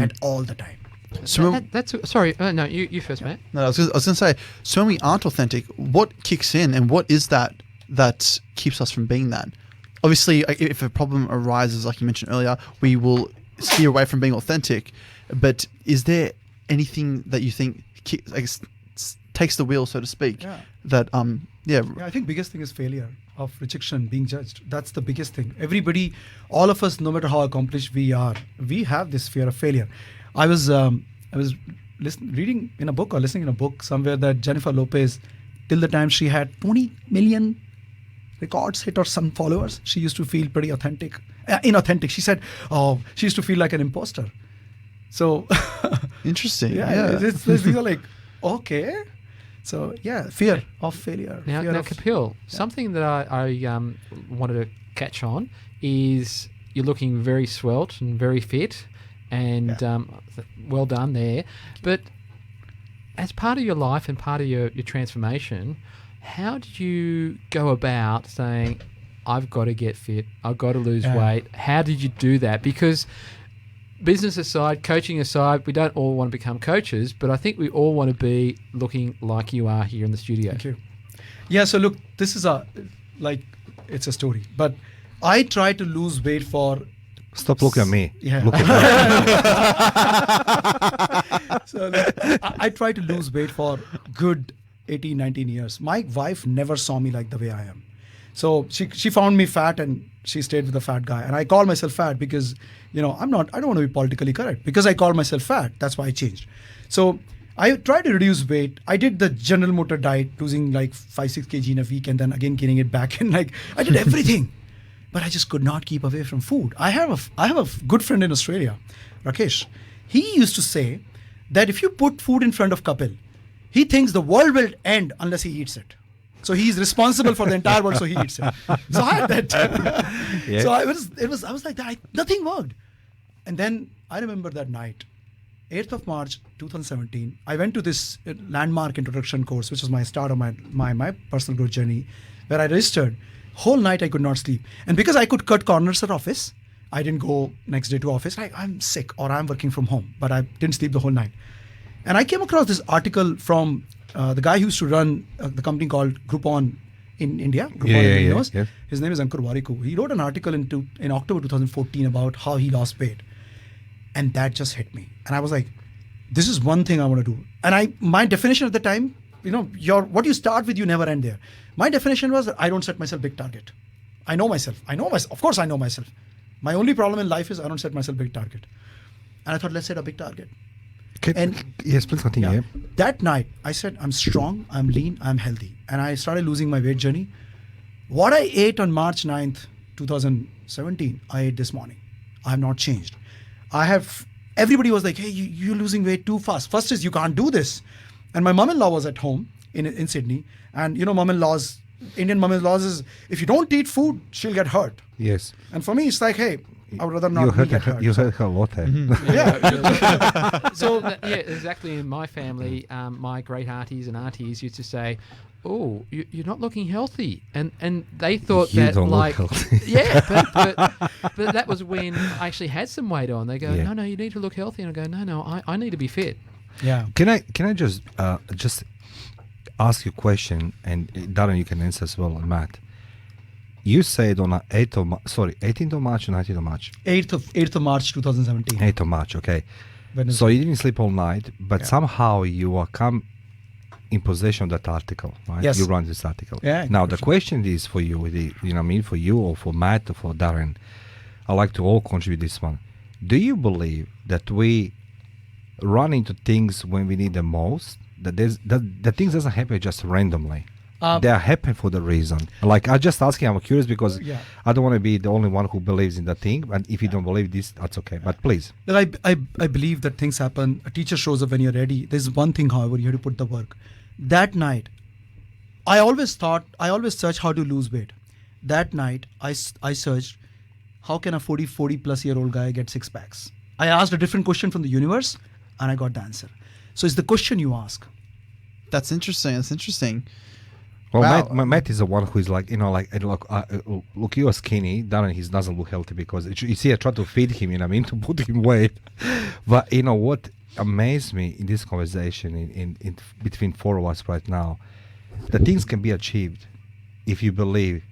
C: At all the time.
E: So
A: That's sorry. No, you first, Matt.
E: No, I was going to say, so when we aren't authentic, what kicks in and what is that keeps us from being that? Obviously, if a problem arises, like you mentioned earlier, we will steer away from being authentic. But is there anything that you think takes the wheel, so to speak?
C: Yeah.
E: That
C: Yeah, I think biggest thing is failure of rejection, being judged. That's the biggest thing. Everybody, all of us, no matter how accomplished we are, we have this fear of failure. I was reading in a book or listening in a book somewhere that Jennifer Lopez, till the time she had 20 million records hit or some followers, she used to feel pretty inauthentic. She said, she used to feel like an imposter. So
E: interesting.
C: these are like, okay. So fear of failure.
A: Now, Kapil, something that I wanted to catch on is you're looking very svelte and very fit, and well done there. But as part of your life and part of your transformation, how did you go about saying, I've got to get fit, I've got to lose weight? How did you do that? Because business aside, coaching aside, we don't all want to become coaches, but I think we all want to be looking like you are here in the studio.
C: Thank you. Yeah, so look, this is it's a story. But I try to lose weight for...
B: Stop looking at me.
C: Yeah.
B: Look at me.
C: So I try to lose weight for good 18, 19 years. My wife never saw me like the way I am. So she found me fat and she stayed with the fat guy. And I call myself fat because, I don't want to be politically correct. Because I call myself fat, that's why I changed. So I tried to reduce weight. I did the General Motor diet, losing like 5-6 kg in a week and then again gaining it back. And I did everything. But I just could not keep away from food. I have a good friend in Australia, Rakesh. He used to say that if you put food in front of Kapil, he thinks the world will end unless he eats it. So he's responsible for the entire world, so he eats it. So I had that.
B: Yeah.
C: So I was like that. Nothing worked. And then I remember that night, 8th of March 2017, I went to this landmark introduction course, which was my start of my personal growth journey, where I registered. Whole night I could not sleep. And because I could cut corners at office, I didn't go next day to office. I'm sick or I'm working from home, but I didn't sleep the whole night. And I came across this article from the guy who used to run the company called Groupon in India. Groupon
B: Yeah.
C: His name is Ankur Warikoo. He wrote an article in October 2014 about how he lost weight. And that just hit me. And I was like, this is one thing I want to do. And my definition at the time, what you start with, you never end there. My definition was that I don't set myself big target. I know myself. Of course I know myself. My only problem in life is I don't set myself big target. And I thought, let's set a big target.
B: Yes, please continue. Yeah.
C: That night, I said, I'm strong, I'm lean, I'm healthy. And I started losing my weight journey. What I ate on March 9th, 2017, I ate this morning. I have not changed. Everybody was like, hey, you're losing weight too fast. First is you can't do this. And my mom-in-law was at home in Sydney. And mom-in-laws, Indian mom-in-laws is, if you don't eat food, she'll get hurt.
B: Yes.
C: And for me, it's like, hey, I would rather not get hurt.
B: You heard her a lot.
C: Yeah.
A: So exactly. In my family, my great aunties and aunties used to say, "Oh, you're not looking healthy," and they thought
B: You
A: that
B: don't
A: like,
B: look healthy.
A: but that was when I actually had some weight on. They go,
B: Yeah.
A: "No, you need to look healthy," and I go, "No, I need to be fit."
C: Yeah.
B: Can I just ask you a question, and Darren, you can answer as well, and Matt. You said on 18th of March or 19th of March?
C: 8th of March 2017.
B: 8th of March, okay.
C: Wednesday.
B: So you didn't sleep all night, but
C: Yeah.
B: somehow you in possession of that article, right?
C: Yes.
B: You run this article.
C: Yeah,
B: Now
C: for
B: the
C: sure.
B: question is for you, for you or for Matt or for Darren. I like to all contribute this one. Do you believe that we run into things when we need them most? That things doesn't happen just randomly. They are happen for the reason. Like I just asking, I'm curious because
C: Yeah.
B: I don't want to be the only one who believes in the thing. And if you don't believe this, that's okay. But please,
C: Look, I believe that things happen. A teacher shows up when you're ready. There's one thing, however, you have to put the work. That night, I always search how to lose weight. That night, I searched, how can a 40 plus year old guy get 6 packs? I asked a different question from the universe and I got the answer. So it's the question you ask.
E: That's interesting. That's interesting.
B: well,
E: Wow.
B: Matt is the one who is like, look, you are skinny. Darren, he doesn't look healthy because you see, I try to feed him, to put him weight. But you know what amazed me in this conversation in between four of us right now, that things can be achieved if you believe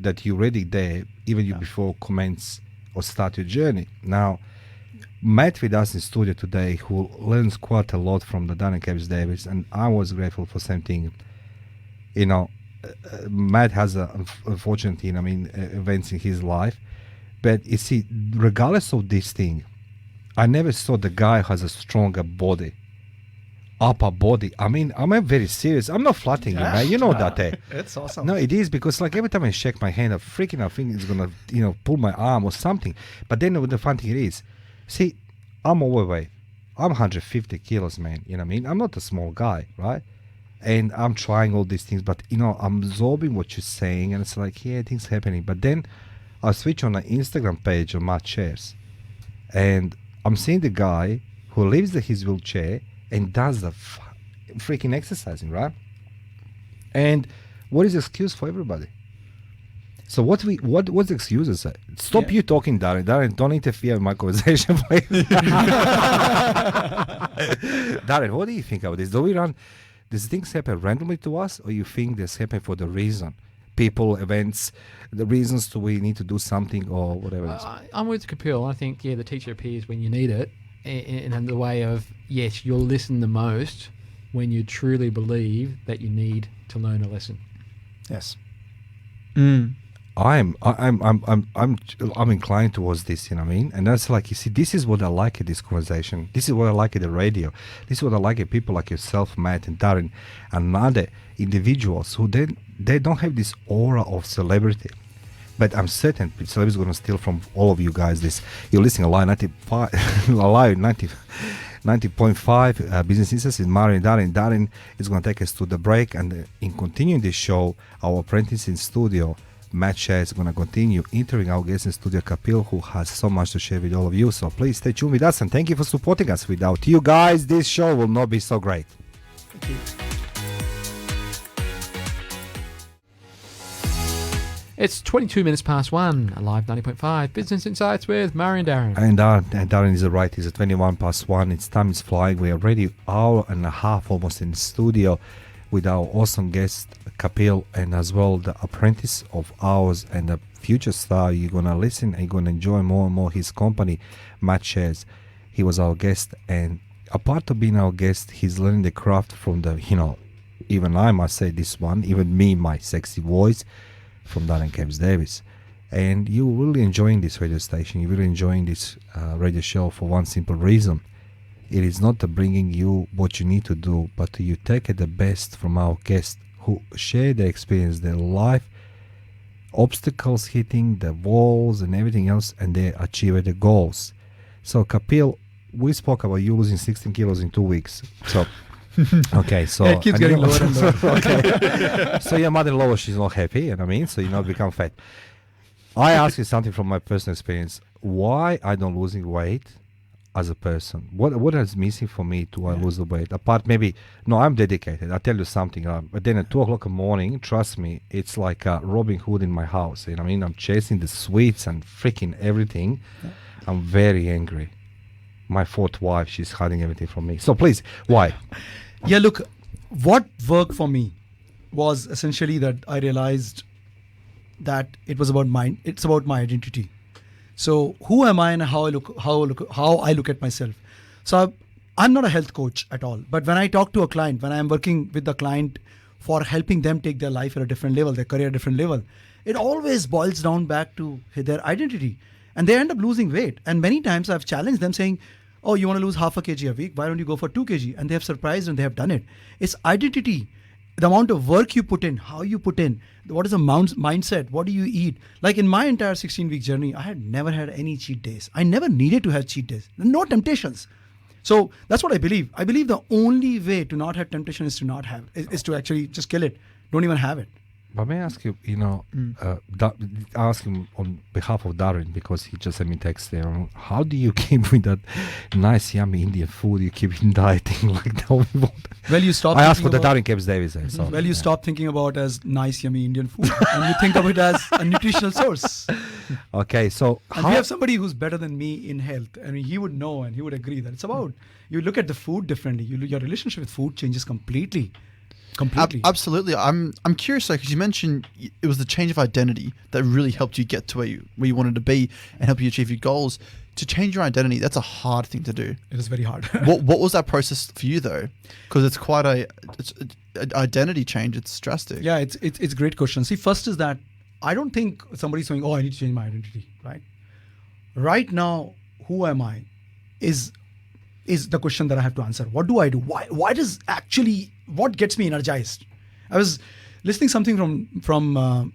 B: that you're already there, even you before commence or start your journey. Now, Matt with us in studio today, who learns quite a lot from the Darren Caves Davis, and I was grateful for same thing. Matt has unfortunately, events in his life, but you see, regardless of this thing, I never saw the guy has a stronger body, upper body. I'm very serious. I'm not flattering you, man. You know that.
C: It's awesome.
B: No, it is because like every time I shake my hand, I think it's gonna, pull my arm or something. But then the fun thing is, see, I'm overweight. I'm 150 kilos, man. You know what I mean? I'm not a small guy, right? And I'm trying all these things, but I'm absorbing what you're saying, and it's like, yeah, things happening. But then I switch on an Instagram page of Matt Shares, and I'm seeing the guy who lives in his wheelchair and does the freaking exercising, right? And what is the excuse for everybody? So what's the excuses? Stop you talking, Darren. Darren, don't interfere in my conversation, please. Darren, what do you think about this? Does things happen randomly to us, or you think this happen for the reason? People, events, the reasons to we need to do something or whatever. it is.
A: I'm with Kapil. I think, the teacher appears when you need it, in the way of, yes, you'll listen the most when you truly believe that you need to learn a lesson.
C: Yes.
B: I'm inclined towards this, and that's like, you see, this is what I like at this conversation. This is what I like at the radio. This is what I like at people like yourself, Matt and Darren, and other individuals who they don't have this aura of celebrity. But I'm certain celebrities are going to steal from all of you guys this. You're listening to Live 90.5 Business Insights with Mari and Darren. Darren is going to take us to the break, and in continuing this show, our apprentice in studio, Matt Shea, is going to continue interviewing our guest in studio, Kapil, who has so much to share with all of you. So please stay tuned with us, and thank you for supporting us. Without you guys, this show will not be so great.
C: Thank you.
A: It's 22 minutes past 1, Live 90.5 Business Insights with Murray and Darren.
B: And Darren is right. It's at 21 past 1. It's time is flying. We're already hour and a half almost in the studio with our awesome guest, Kapil, and as well the apprentice of ours and the future star. You're going to listen and you're going to enjoy more and more his company, Matt Shares. He was our guest, and apart of being our guest, he's learning the craft from the, even I must say this one, even me, my sexy voice, from Darren Caves Davis. And you're really enjoying this radio station. You're really enjoying this radio show for one simple reason. It is not bringing you what you need to do, but you take the best from our guests who share their experience, their life, obstacles hitting the walls and everything else, and they achieve the goals. So Kapil, we spoke about you losing 16 kilos in 2 weeks. So okay, so
C: Yeah, it keeps getting lower and lower.
B: Okay. So your mother-in-law, she's not happy, so you become fat. I ask you something from my personal experience. Why I don't losing weight as a person? What is missing for me to lose the weight? Apart maybe, no, I'm dedicated. I'll tell you something. But then at 2 o'clock in the morning, trust me, it's like Robin Hood in my house. I'm chasing the sweets and freaking everything. Yeah. I'm very angry. My fourth wife, she's hiding everything from me. So please, why?
C: Yeah, look, what worked for me was essentially that I realized that it's about my identity. So who am I and how I look at myself. So I'm not a health coach at all. But when I talk to a client, when I'm working with the client for helping them take their life at a different level, their career at a different level, it always boils down back to their identity. And they end up losing weight. And many times I've challenged them saying, oh, you want to lose half a kg a week? Why don't you go for 2 kg? And they have surprised and they have done it. It's identity. The amount of work you put in, how you put in, what is the mindset, what do you eat? Like in my entire 16-week journey, I had never had any cheat days. I never needed to have cheat days. No temptations. So that's what I believe. I believe the only way to not have temptation is to not have, is to actually just kill it. Don't even have it.
B: But may I ask you, ask him on behalf of Darren, because he just sent me text there. How do you keep with that nice, yummy Indian food? You keep in dieting like that.
C: Well, you stop.
B: I asked for the Darren Caps Davis there. So,
C: well, you stop thinking about as nice, yummy Indian food, and you think of it as a nutritional source.
B: Okay, so
C: and we have somebody who's better than me in health. I mean, he would know and he would agree that it's about you look at the food differently. Your relationship with food changes completely.
E: Absolutely. I'm curious, because you mentioned it was the change of identity that really helped you get to where you wanted to be and help you achieve your goals. To change your identity, that's a hard thing to do.
C: It is very hard.
E: What was that process for you though? Because it's quite an identity change. It's drastic.
C: Yeah, it's a great question. See, first is that I don't think somebody's saying, oh, I need to change my identity, right? Right now, who am I is the question that I have to answer. What do I do? Why does actually, what gets me energized? I was listening something from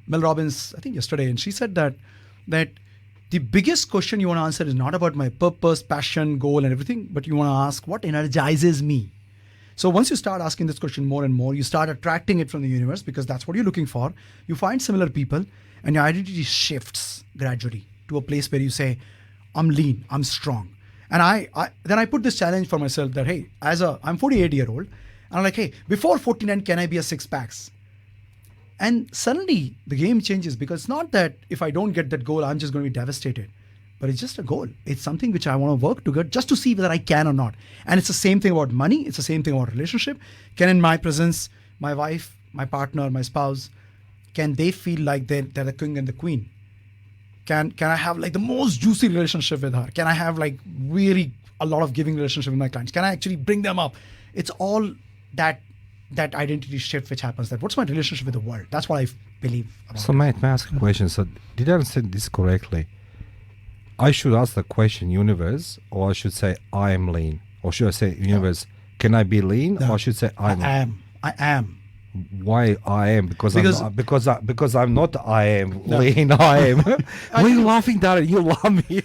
C: Mel Robbins, I think yesterday, and she said that the biggest question you want to answer is not about my purpose, passion, goal, and everything, but you want to ask what energizes me. So once you start asking this question more and more, you start attracting it from the universe, because that's what you're looking for. You find similar people and your identity shifts gradually to a place where you say, I'm lean, I'm strong. And then I put this challenge for myself that, hey, I'm 48-year-old, and I'm like, hey, before 49, can I be a 6-packs? And suddenly the game changes, because it's not that if I don't get that goal, I'm just going to be devastated. But it's just a goal. It's something which I want to work to get, just to see whether I can or not. And it's the same thing about money. It's the same thing about relationship. Can in my presence, my wife, my partner, my spouse, can they feel like they're the king and the queen? Can I have like the most juicy relationship with her? Can I have like really a lot of giving relationship with my clients? Can I actually bring them up? It's all that identity shift which happens. That what's my relationship with the world? That's what I believe about.
B: So, mate, may I ask a question? So, did I understand this correctly? I should ask the question, universe, or I should say, I am lean? Or should I say, universe, can I be lean?
C: No.
B: Or I should say, I
C: am.
B: Why I am? Because I'm not I am
C: No.
B: lean. I am. Why are you laughing, Darren? You love me.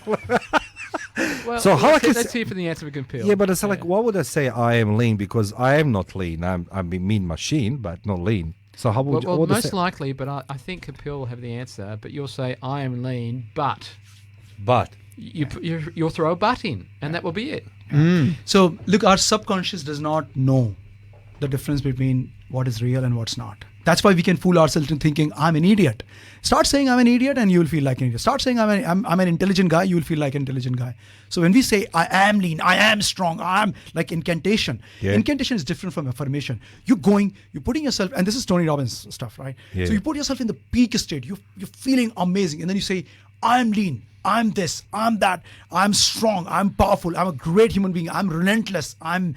A: Well,
B: So how I can
A: let's
B: say-
A: hear from the answer we can peel.
B: Yeah, but it's like, why would I say I am lean? Because I am not lean. I'm a mean machine, but not lean. So how would
A: Well,
B: what would I
A: most
B: say?
A: likely, but I think Kapil will have the answer. But you'll say, I am lean, but
B: But
A: you'll throw a but in, and that will be it.
C: So look, our subconscious does not know the difference between what is real and what's not. That's why we can fool ourselves into thinking I'm an idiot. Start saying I'm an idiot and you will feel like an idiot. Start saying I'm an intelligent guy, you will feel like an intelligent guy. So when we say I am lean, I am strong, I am like incantation.
B: Yeah.
C: Incantation is different from affirmation. You're putting yourself, and this is Tony Robbins stuff, right?
B: Yeah.
C: So you put yourself in the peak state. You're feeling amazing. And then you say, I'm lean, I'm this, I'm that, I'm strong, I'm powerful, I'm a great human being, I'm relentless, I'm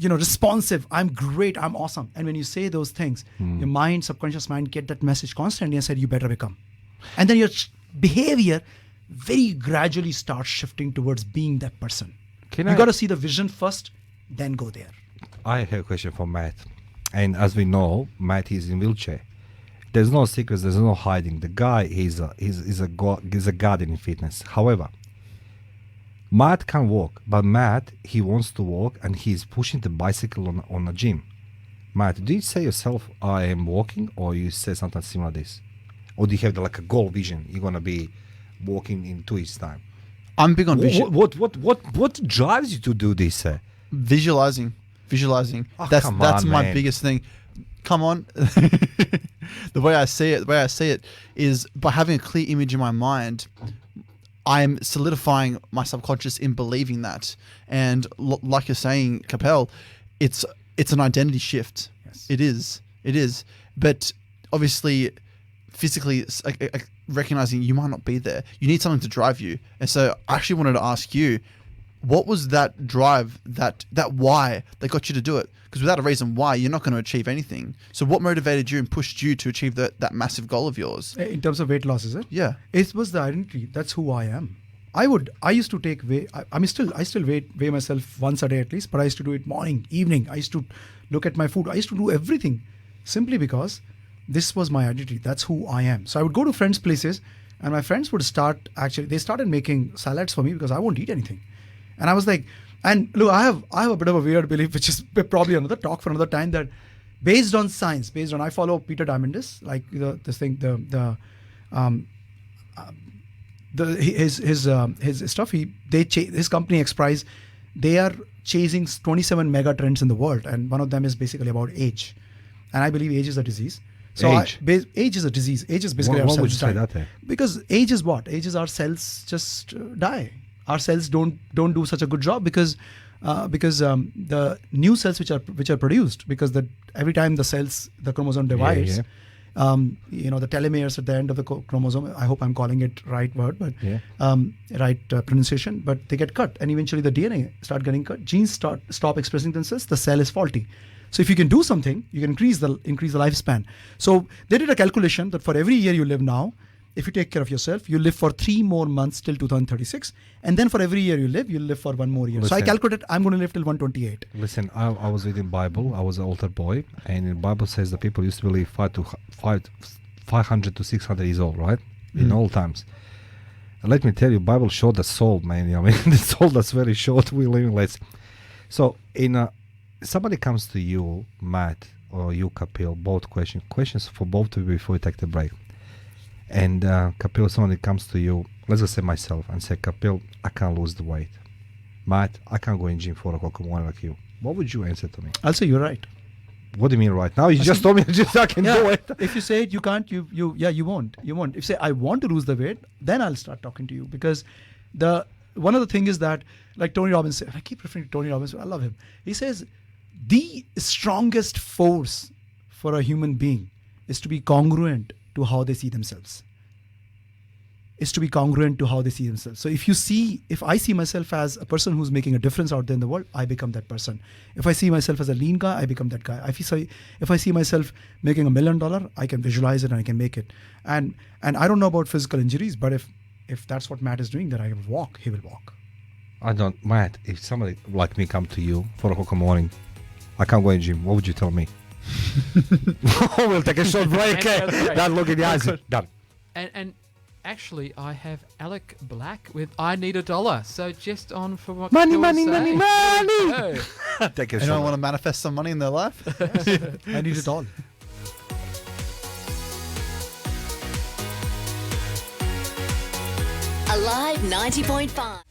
C: responsive, I'm great, I'm awesome. And when you say those things, your mind, subconscious mind, get that message constantly and said, you better become. And then your behavior very gradually starts shifting towards being that person. You got to see the vision first, then go there.
B: I have a question for Matt. And as we know, Matt is in wheelchair. There's no secrets, there's no hiding. The guy is a god in fitness. However, Matt can walk, but Matt, he wants to walk and he's pushing the bicycle on a gym. Matt, do you say yourself, I am walking, or you say something similar to this? Or do you have like a goal vision? You're going to be walking in 2 years' time.
E: I'm big on vision.
B: What drives you to do this?
E: Visualizing.
B: Oh,
E: that's
B: come on,
E: my
B: man.
E: biggest thing. Come on. The way I see it is by having a clear image in my mind, I'm solidifying my subconscious in believing that. And like you're saying, Kapil, it's an identity shift.
C: Yes.
E: It is. But obviously, physically recognizing you might not be there. You need something to drive you. And so I actually wanted to ask you, what was that drive, that why that got you to do it? Because without a reason why, you're not going to achieve anything. So what motivated you and pushed you to achieve that massive goal of yours?
C: In terms of weight loss, is it?
E: Yeah.
C: It was the identity. That's who I am. I used to take I still weigh myself once a day at least, but I used to do it morning, evening. I used to look at my food. I used to do everything simply because this was my identity. That's who I am. So I would go to friends' places, and my friends would they started making salads for me because I won't eat anything. And I was like, and look, I have a bit of a weird belief, which is probably another talk for another time, that based on science, I follow Peter Diamandis, like his stuff. His company X Prize, they are chasing 27 mega trends in the world, and one of them is basically about age. And I believe age is a disease. So age is a disease. Age is basically our
B: Why
C: cells
B: would you say
C: die.
B: that?
C: Because age is what? Age is our cells just die. Our cells don't do such a good job because the new cells which are produced, because every time the chromosome divides,
B: Yeah.
C: The telomeres at the end of the chromosome, I hope I'm calling it right word, but right pronunciation, but they get cut, and eventually the DNA start getting cut. Genes stop expressing themselves. The cell is faulty. So if you can do something, you can increase the lifespan. So they did a calculation that for every year you live now, if you take care of yourself, you live for 3 more months till 2036, and then for every year you live for 1 more year. So I calculated I'm going to live till 128.
B: Listen, I was reading Bible. I was an altar boy, and the Bible says that people used to live 500 to 600 years old, right? In old times. And let me tell you, Bible showed the soul, man. I mean, the soul that's very short. We're living less. So, somebody comes to you, Matt, or you, Kapil, both questions for both of you before we take the break. And Kapil, somebody comes to you, let's just say myself, and say, Kapil, I can't lose the weight. Matt, I can't go in gym 4 o'clock in the morning like you. What would you answer to me?
C: I'll say you're right.
B: What do you mean right now? You just told me I can do it.
C: If you say it, you can't, you won't. You won't. If you say, I want to lose the weight, then I'll start talking to you. Because one of the things is that, like Tony Robbins said, I keep referring to Tony Robbins, I love him. He says, the strongest force for a human being is to be congruent to how they see themselves. So if I see myself as a person who's making a difference out there in the world, I become that person. If I see myself as a lean guy, I become that guy. If I see myself making $1 million, I can visualize it and I can make it. And I don't know about physical injuries, but if that's what Matt is doing, that I will walk, he will walk.
B: Matt, if somebody like me come to you 4 o'clock in the morning, I can't go in gym, what would you tell me? We'll take a short break. Don't look in the eyes. Done.
A: And actually, I have Alec Black with "I Need $1." So just on for what
B: Money,
A: Kapil was
B: money, money,
A: saying.
B: money.
A: There you go.
B: Take a
E: Anyone
B: short
E: want to manifest some money in their life?
C: I need it all.
D: Alive 90.5.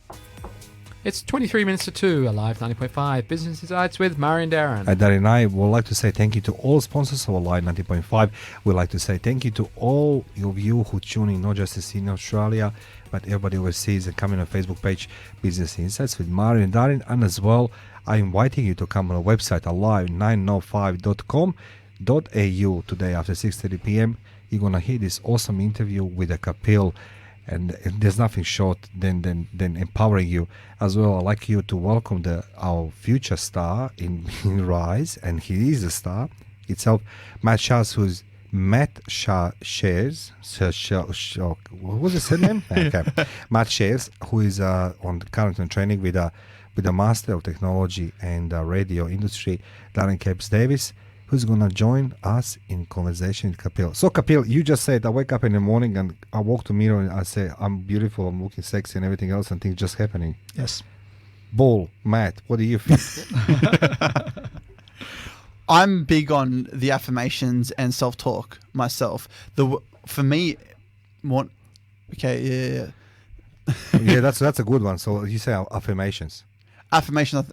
A: It's 23 minutes to 2, Alive 90.5 Business Insights with Murray and Darren.
B: Darren and I would like to say thank you to all sponsors of Alive 90.5. We'd like to say thank you to all of you who tune in, not just in Australia, but everybody overseas, and coming on our Facebook page, Business Insights with Murray and Darren. And as well, I'm inviting you to come on our website, alive905.com.au today after 6:30 p.m. You're going to hear this awesome interview with a Kapil. And there's nothing short than empowering you. As well, I'd like you to welcome our future star in Rise, and he is a star itself, Matt Shares, who's Matt Shares. What was his surname? Okay. Matt Shares, who is currently training with a Master of Technology and Radio Industry, Darren Capes Davis, who's going to join us in conversation with Kapil. So Kapil, you just said, I wake up in the morning and I walk to mirror and I say, I'm beautiful, I'm looking sexy and everything else, and things just happening.
C: Yes.
B: Bull, Matt, what do you think?
E: I'm big on the affirmations and self-talk myself. For me,
B: Yeah, that's a good one. So you say affirmations.
E: Affirmation,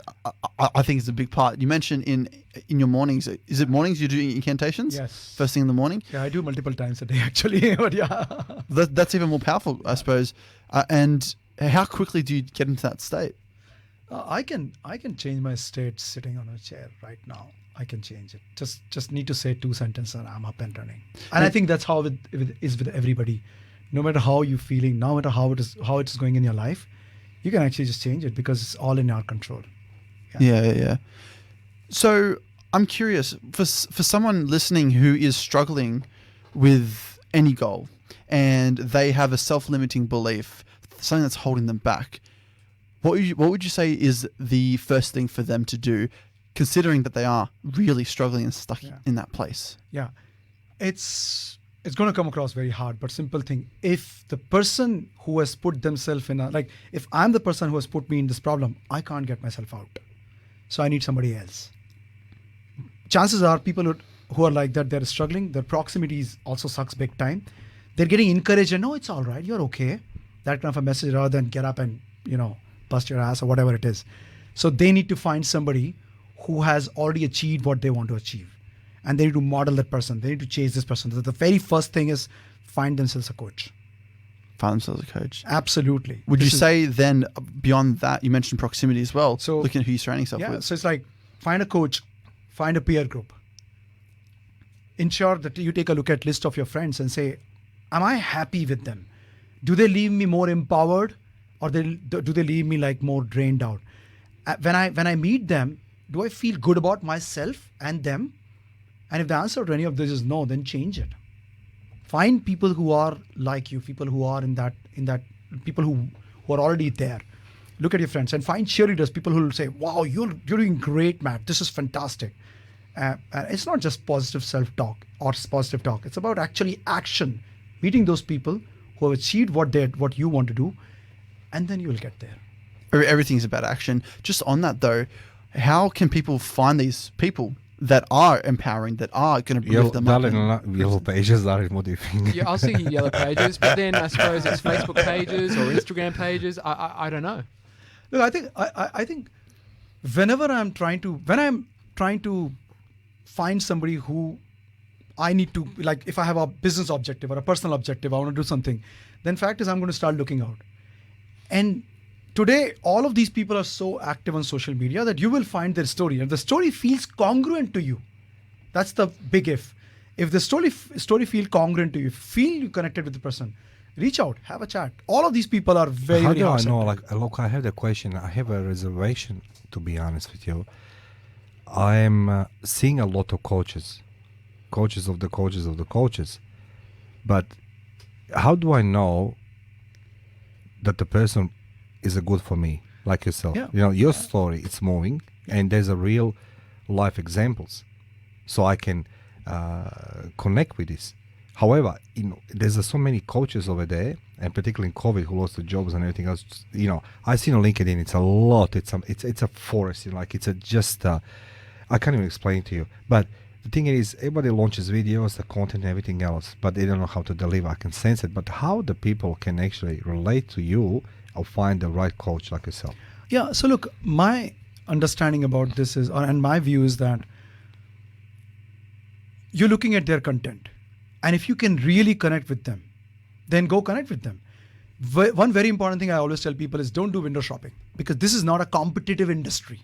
E: I think, is a big part. You mentioned in your mornings. Is it mornings you do incantations?
C: Yes.
E: First thing in the morning.
C: Yeah, I do multiple times a day actually. But yeah.
E: That's even more powerful, I suppose. And how quickly do you get into that state?
C: I can change my state sitting on a chair right now. I can change it. Just need to say 2 sentences and I'm up and running. And I think that's how it is with everybody. No matter how you're feeling, no matter how it is going in your life, you can actually just change it because it's all in our control.
E: Yeah. So I'm curious, for someone listening who is struggling with any goal and they have a self-limiting belief, something that's holding them back, what would you say is the first thing for them to do, considering that they are really struggling and stuck in that place?
C: Yeah. It's going to come across very hard, but simple thing. If the person who has put themselves in if I'm the person who has put me in this problem, I can't get myself out. So I need somebody else. Chances are people who are like that, they're struggling. Their proximity also sucks big time. They're getting encouraged and, no, it's all right. You're okay. That kind of a message rather than get up and, bust your ass or whatever it is. So they need to find somebody who has already achieved what they want to achieve. And they need to model that person. They need to chase this person. So the very first thing is find themselves a coach.
E: Find themselves a coach.
C: Absolutely.
E: Would you say then, beyond that, you mentioned proximity as well,
C: so
E: looking at who you're surrounding yourself with?
C: So it's like, find a coach, find a peer group. Ensure that you take a look at list of your friends and say, am I happy with them? Do they leave me more empowered or do they leave me like more drained out? When I meet them, do I feel good about myself and them? And if the answer to any of this is no, then change it. Find people who are like you, people who are in that people who are already there. Look at your friends and find cheerleaders, people who will say, wow, you're doing great, Matt. This is fantastic. It's not just positive self-talk or positive talk. It's about actually action. Meeting those people who have achieved what you want to do, and then you will get there.
E: Everything's about action. Just on that though, how can people find these people that are empowering, that are going to lift them up?
B: Yellow pages, Darren, what do you think?
A: Yeah, I was thinking yellow pages, but then I suppose it's Facebook pages or Instagram pages. I don't know.
C: Look, I think when I'm trying to find somebody who I need to, like, if I have a business objective or a personal objective, I want to do something, then fact is I'm going to start looking out. And today, all of these people are so active on social media that you will find their story, and the story feels congruent to you. That's the big if. If the story feel congruent to you, feel you connected with the person, reach out, have a chat. All of these people are very,
B: How
C: very
B: do I
C: heart-centered.
B: know? Look, I have the question. I have a reservation, to be honest with you. I'm seeing a lot of coaches of the coaches. But how do I know that the person is a good for me, like yourself?
C: Yeah.
B: Your story, it's moving, and there's a real life examples, so I can connect with this. However, there's so many coaches over there, and particularly in COVID, who lost their jobs and everything else. I seen on LinkedIn, it's a lot. It's a forest. I can't even explain to you. But the thing is, everybody launches videos, the content, and everything else, but they don't know how to deliver. I can sense it. But how the people can actually relate to you or find the right coach like yourself?
C: Yeah. So look, my understanding about this is, and my view is that you're looking at their content. And if you can really connect with them, then go connect with them. One very important thing I always tell people is don't do window shopping, because this is not a competitive industry.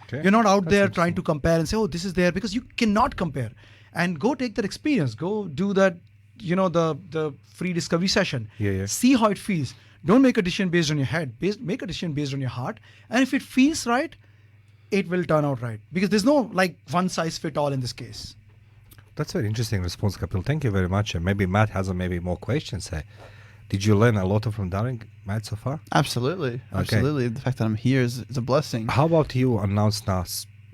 B: Okay.
C: You're not out there trying to compare and say, oh, this is there, because you cannot compare. And go take that experience. Go do that, the free discovery session.
B: Yeah.
C: See how it feels. Don't make a decision based on your head. Make a decision based on your heart. And if it feels right, it will turn out right. Because there's no one size fit all in this case.
B: That's a very interesting response, Kapil. Thank you very much. And maybe Matt has more questions. Did you learn a lot from Darren, Matt, so far?
E: Absolutely.
B: Okay.
E: Absolutely. The fact that I'm here is a blessing.
B: How about you announce now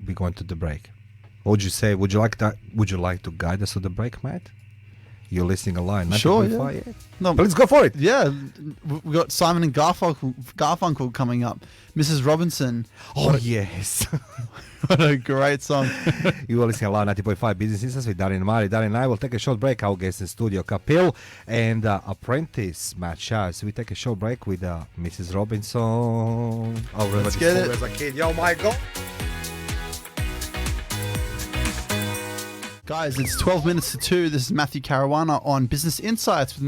B: we're going to the break? What would you say? Would you like to guide us to the break, Matt? You're listening alive.
E: Sure, yeah. No,
B: But let's go for it.
E: Yeah, we got Simon and Garfunkel coming up. Mrs. Robinson.
B: Oh, yes.
E: What a great song.
B: You are listening live 90.5 Business Insights with Darren and Mari. Darren and I will take a short break. Our guest in studio, Kapil, and apprentice Matt Shah. So we take a short break with Mrs. Robinson. Oh,
E: Let's get it.
B: As a kid. Yo, my God.
E: Guys, it's 12 minutes to 2. This is Matthew Caruana on Business Insights with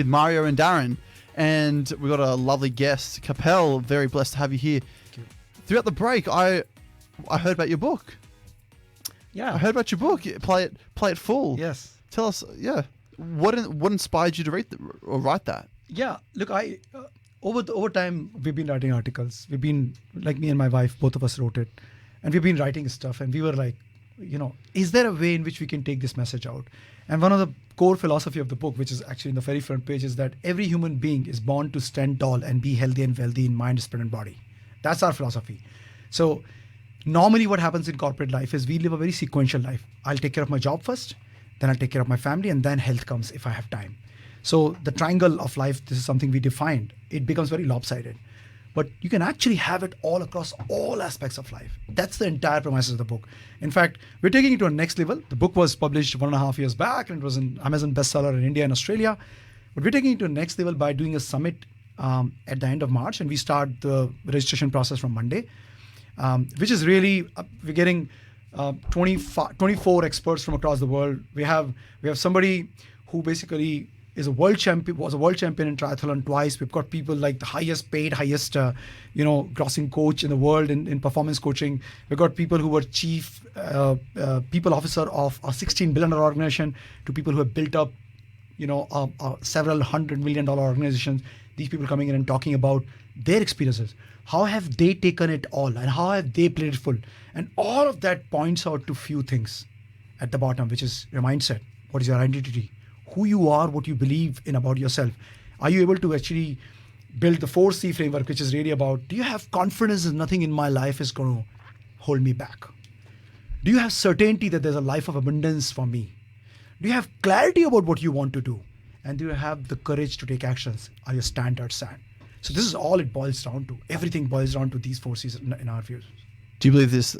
E: Mario and Darren. And we've got a lovely guest, Kapil. Very blessed to have you here. Throughout the break, I heard about your book.
C: Yeah.
E: I heard about your book. Play it full.
C: Yes.
E: Tell us, what inspired you to write that?
C: Yeah. Look, over time, we've been writing articles. We've been, like me and my wife, both of us wrote it. And we've been writing stuff. And we were like, is there a way in which we can take this message out? And one of the core philosophy of the book, which is actually in the very front page, is that every human being is born to stand tall and be healthy and wealthy in mind, spirit, and body. That's our philosophy. So normally what happens in corporate life is we live a very sequential life. I'll take care of my job first, then I'll take care of my family, and then health comes if I have time. So the triangle of life, this is something we defined. It becomes very lopsided. But you can actually have it all across all aspects of life. That's the entire premise of the book. In fact, we're taking it to a next level. The book was published 1.5 years back, and it was an Amazon bestseller in India and Australia. But we're taking it to a next level by doing a summit at the end of March, and we start the registration process from Monday, which is really, we're getting 24 experts from across the world. We have somebody who basically was a world champion in triathlon twice. We've got people like the highest paid, grossing coach in the world in performance coaching. We've got people who were chief people officer of a $16 billion organization to people who have built up, several $100 million organizations. These people coming in and talking about their experiences. How have they taken it all and how have they played it full? And all of that points out to few things at the bottom, which is your mindset. What is your identity? Who you are, what you believe in about yourself. Are you able to actually build the 4C framework, which is really about, do you have confidence that nothing in my life is going to hold me back? Do you have certainty that there's a life of abundance for me? Do you have clarity about what you want to do? And do you have the courage to take actions? Are your standards set? So this is all it boils down to. Everything boils down to these 4Cs in our views.
E: Do you believe this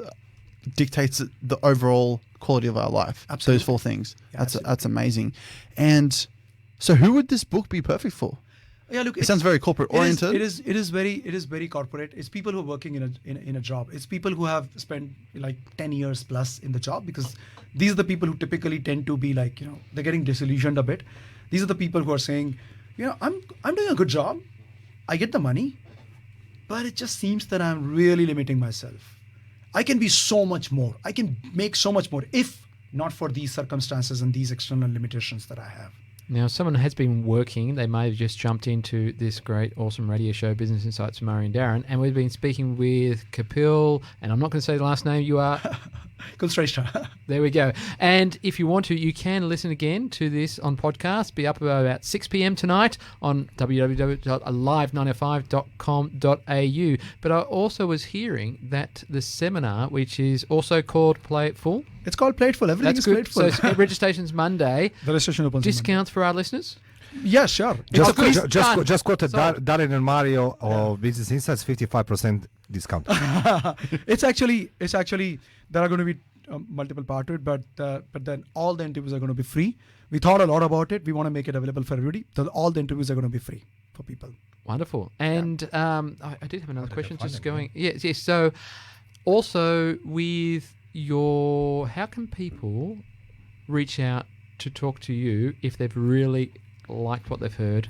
E: dictates the overall quality of our life?
C: Absolutely.
E: Those 4 things.
C: Yeah,
E: That's amazing. And so who would this book be perfect for?
C: Yeah, look,
E: It sounds very corporate oriented.
C: It is very corporate. It's people who are working in a job. It's people who have spent like 10 years plus in the job, because these are the people who typically tend to be like, they're getting disillusioned a bit. These are the people who are saying, I'm doing a good job. I get the money, but it just seems that I'm really limiting myself. I can be so much more. I can make so much more if not for these circumstances and these external limitations that I have.
A: Now, someone has been working. They may have just jumped into this great, awesome radio show, Business Insights with Murray and Darren, and we've been speaking with Kapil, and I'm not going to say the last name. You are
C: Kulshreshtha.
A: There we go. And if you want to, you can listen again to this on podcast. Be up about 6 p.m. tonight on www.alive905.com.au. But I also was hearing that the seminar, which is also called Play It Full.
C: It's called Play It Full. Everything is
A: good.
C: Play It Full.
A: So registration's Monday.
C: The registration opens.
A: Discounts for our listeners?
C: Yeah, sure.
B: Just
A: done.
B: quoted
A: Sold.
B: Darren and Mario of Business Insights, 55% discount.
C: It's actually there are going to be multiple parts to it, but then all the interviews are going to be free. We thought a lot about it. We want to make it available for everybody. So all the interviews are going to be free for people.
A: Wonderful. And I did have another question. Just going. Yes. So also with how can people reach out to talk to you if they've really liked what they've heard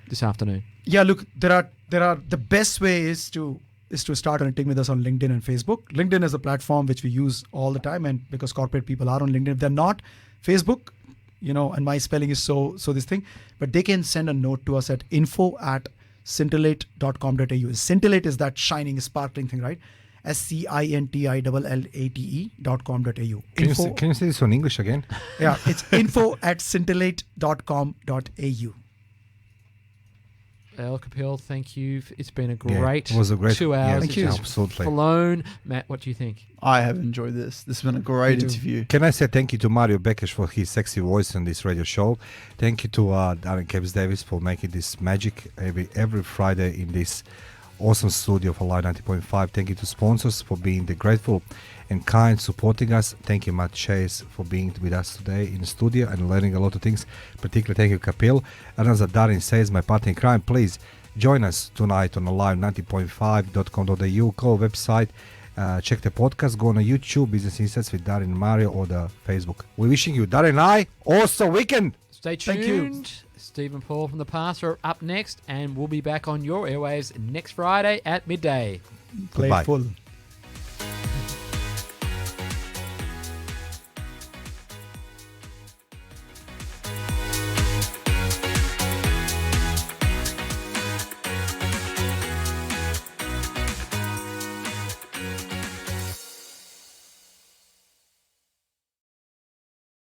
A: this afternoon?
C: Yeah, look, there are the best way is to start connecting with us on LinkedIn and Facebook. LinkedIn is a platform which we use all the time, and because corporate people are on LinkedIn, if they're not, Facebook, and my spelling is so this thing, but they can send a note to us at info@scintillate.com.au. Scintillate is that shining, sparkling thing, right? SCINTILLATE.com.au.
B: Can you say this in English again?
C: Yeah, it's info@scintillate.com.au.
A: Well, Kapil, thank you. It's been a great,
B: it was a great
A: 2 hours.
C: Thank you.
A: It's
B: Absolutely.
A: flown. Matt, what do you think?
E: I have enjoyed this. This has been a great interview.
B: Can I say thank you to Mario Bekesh for his sexy voice on this radio show? Thank you to Darren Caps Davis for making this magic every Friday in this awesome studio for Live 90.5. Thank you to sponsors for being the grateful and kind, supporting us. Thank you, Matt Chase, for being with us today in the studio and learning a lot of things. Particularly thank you, Kapil. And as Darren says, my partner in crime, please join us tonight on alive90.5.com.au. Go website, check the podcast, go on YouTube, Business Insights with Darren and Mario, or the Facebook. We're wishing you, Darren and I, awesome weekend.
A: Stay tuned.
C: Thank you.
A: Steve and Paul from the past are up next, and we'll be back on your airwaves next Friday at midday.
C: Play
B: Goodbye.
C: It Full.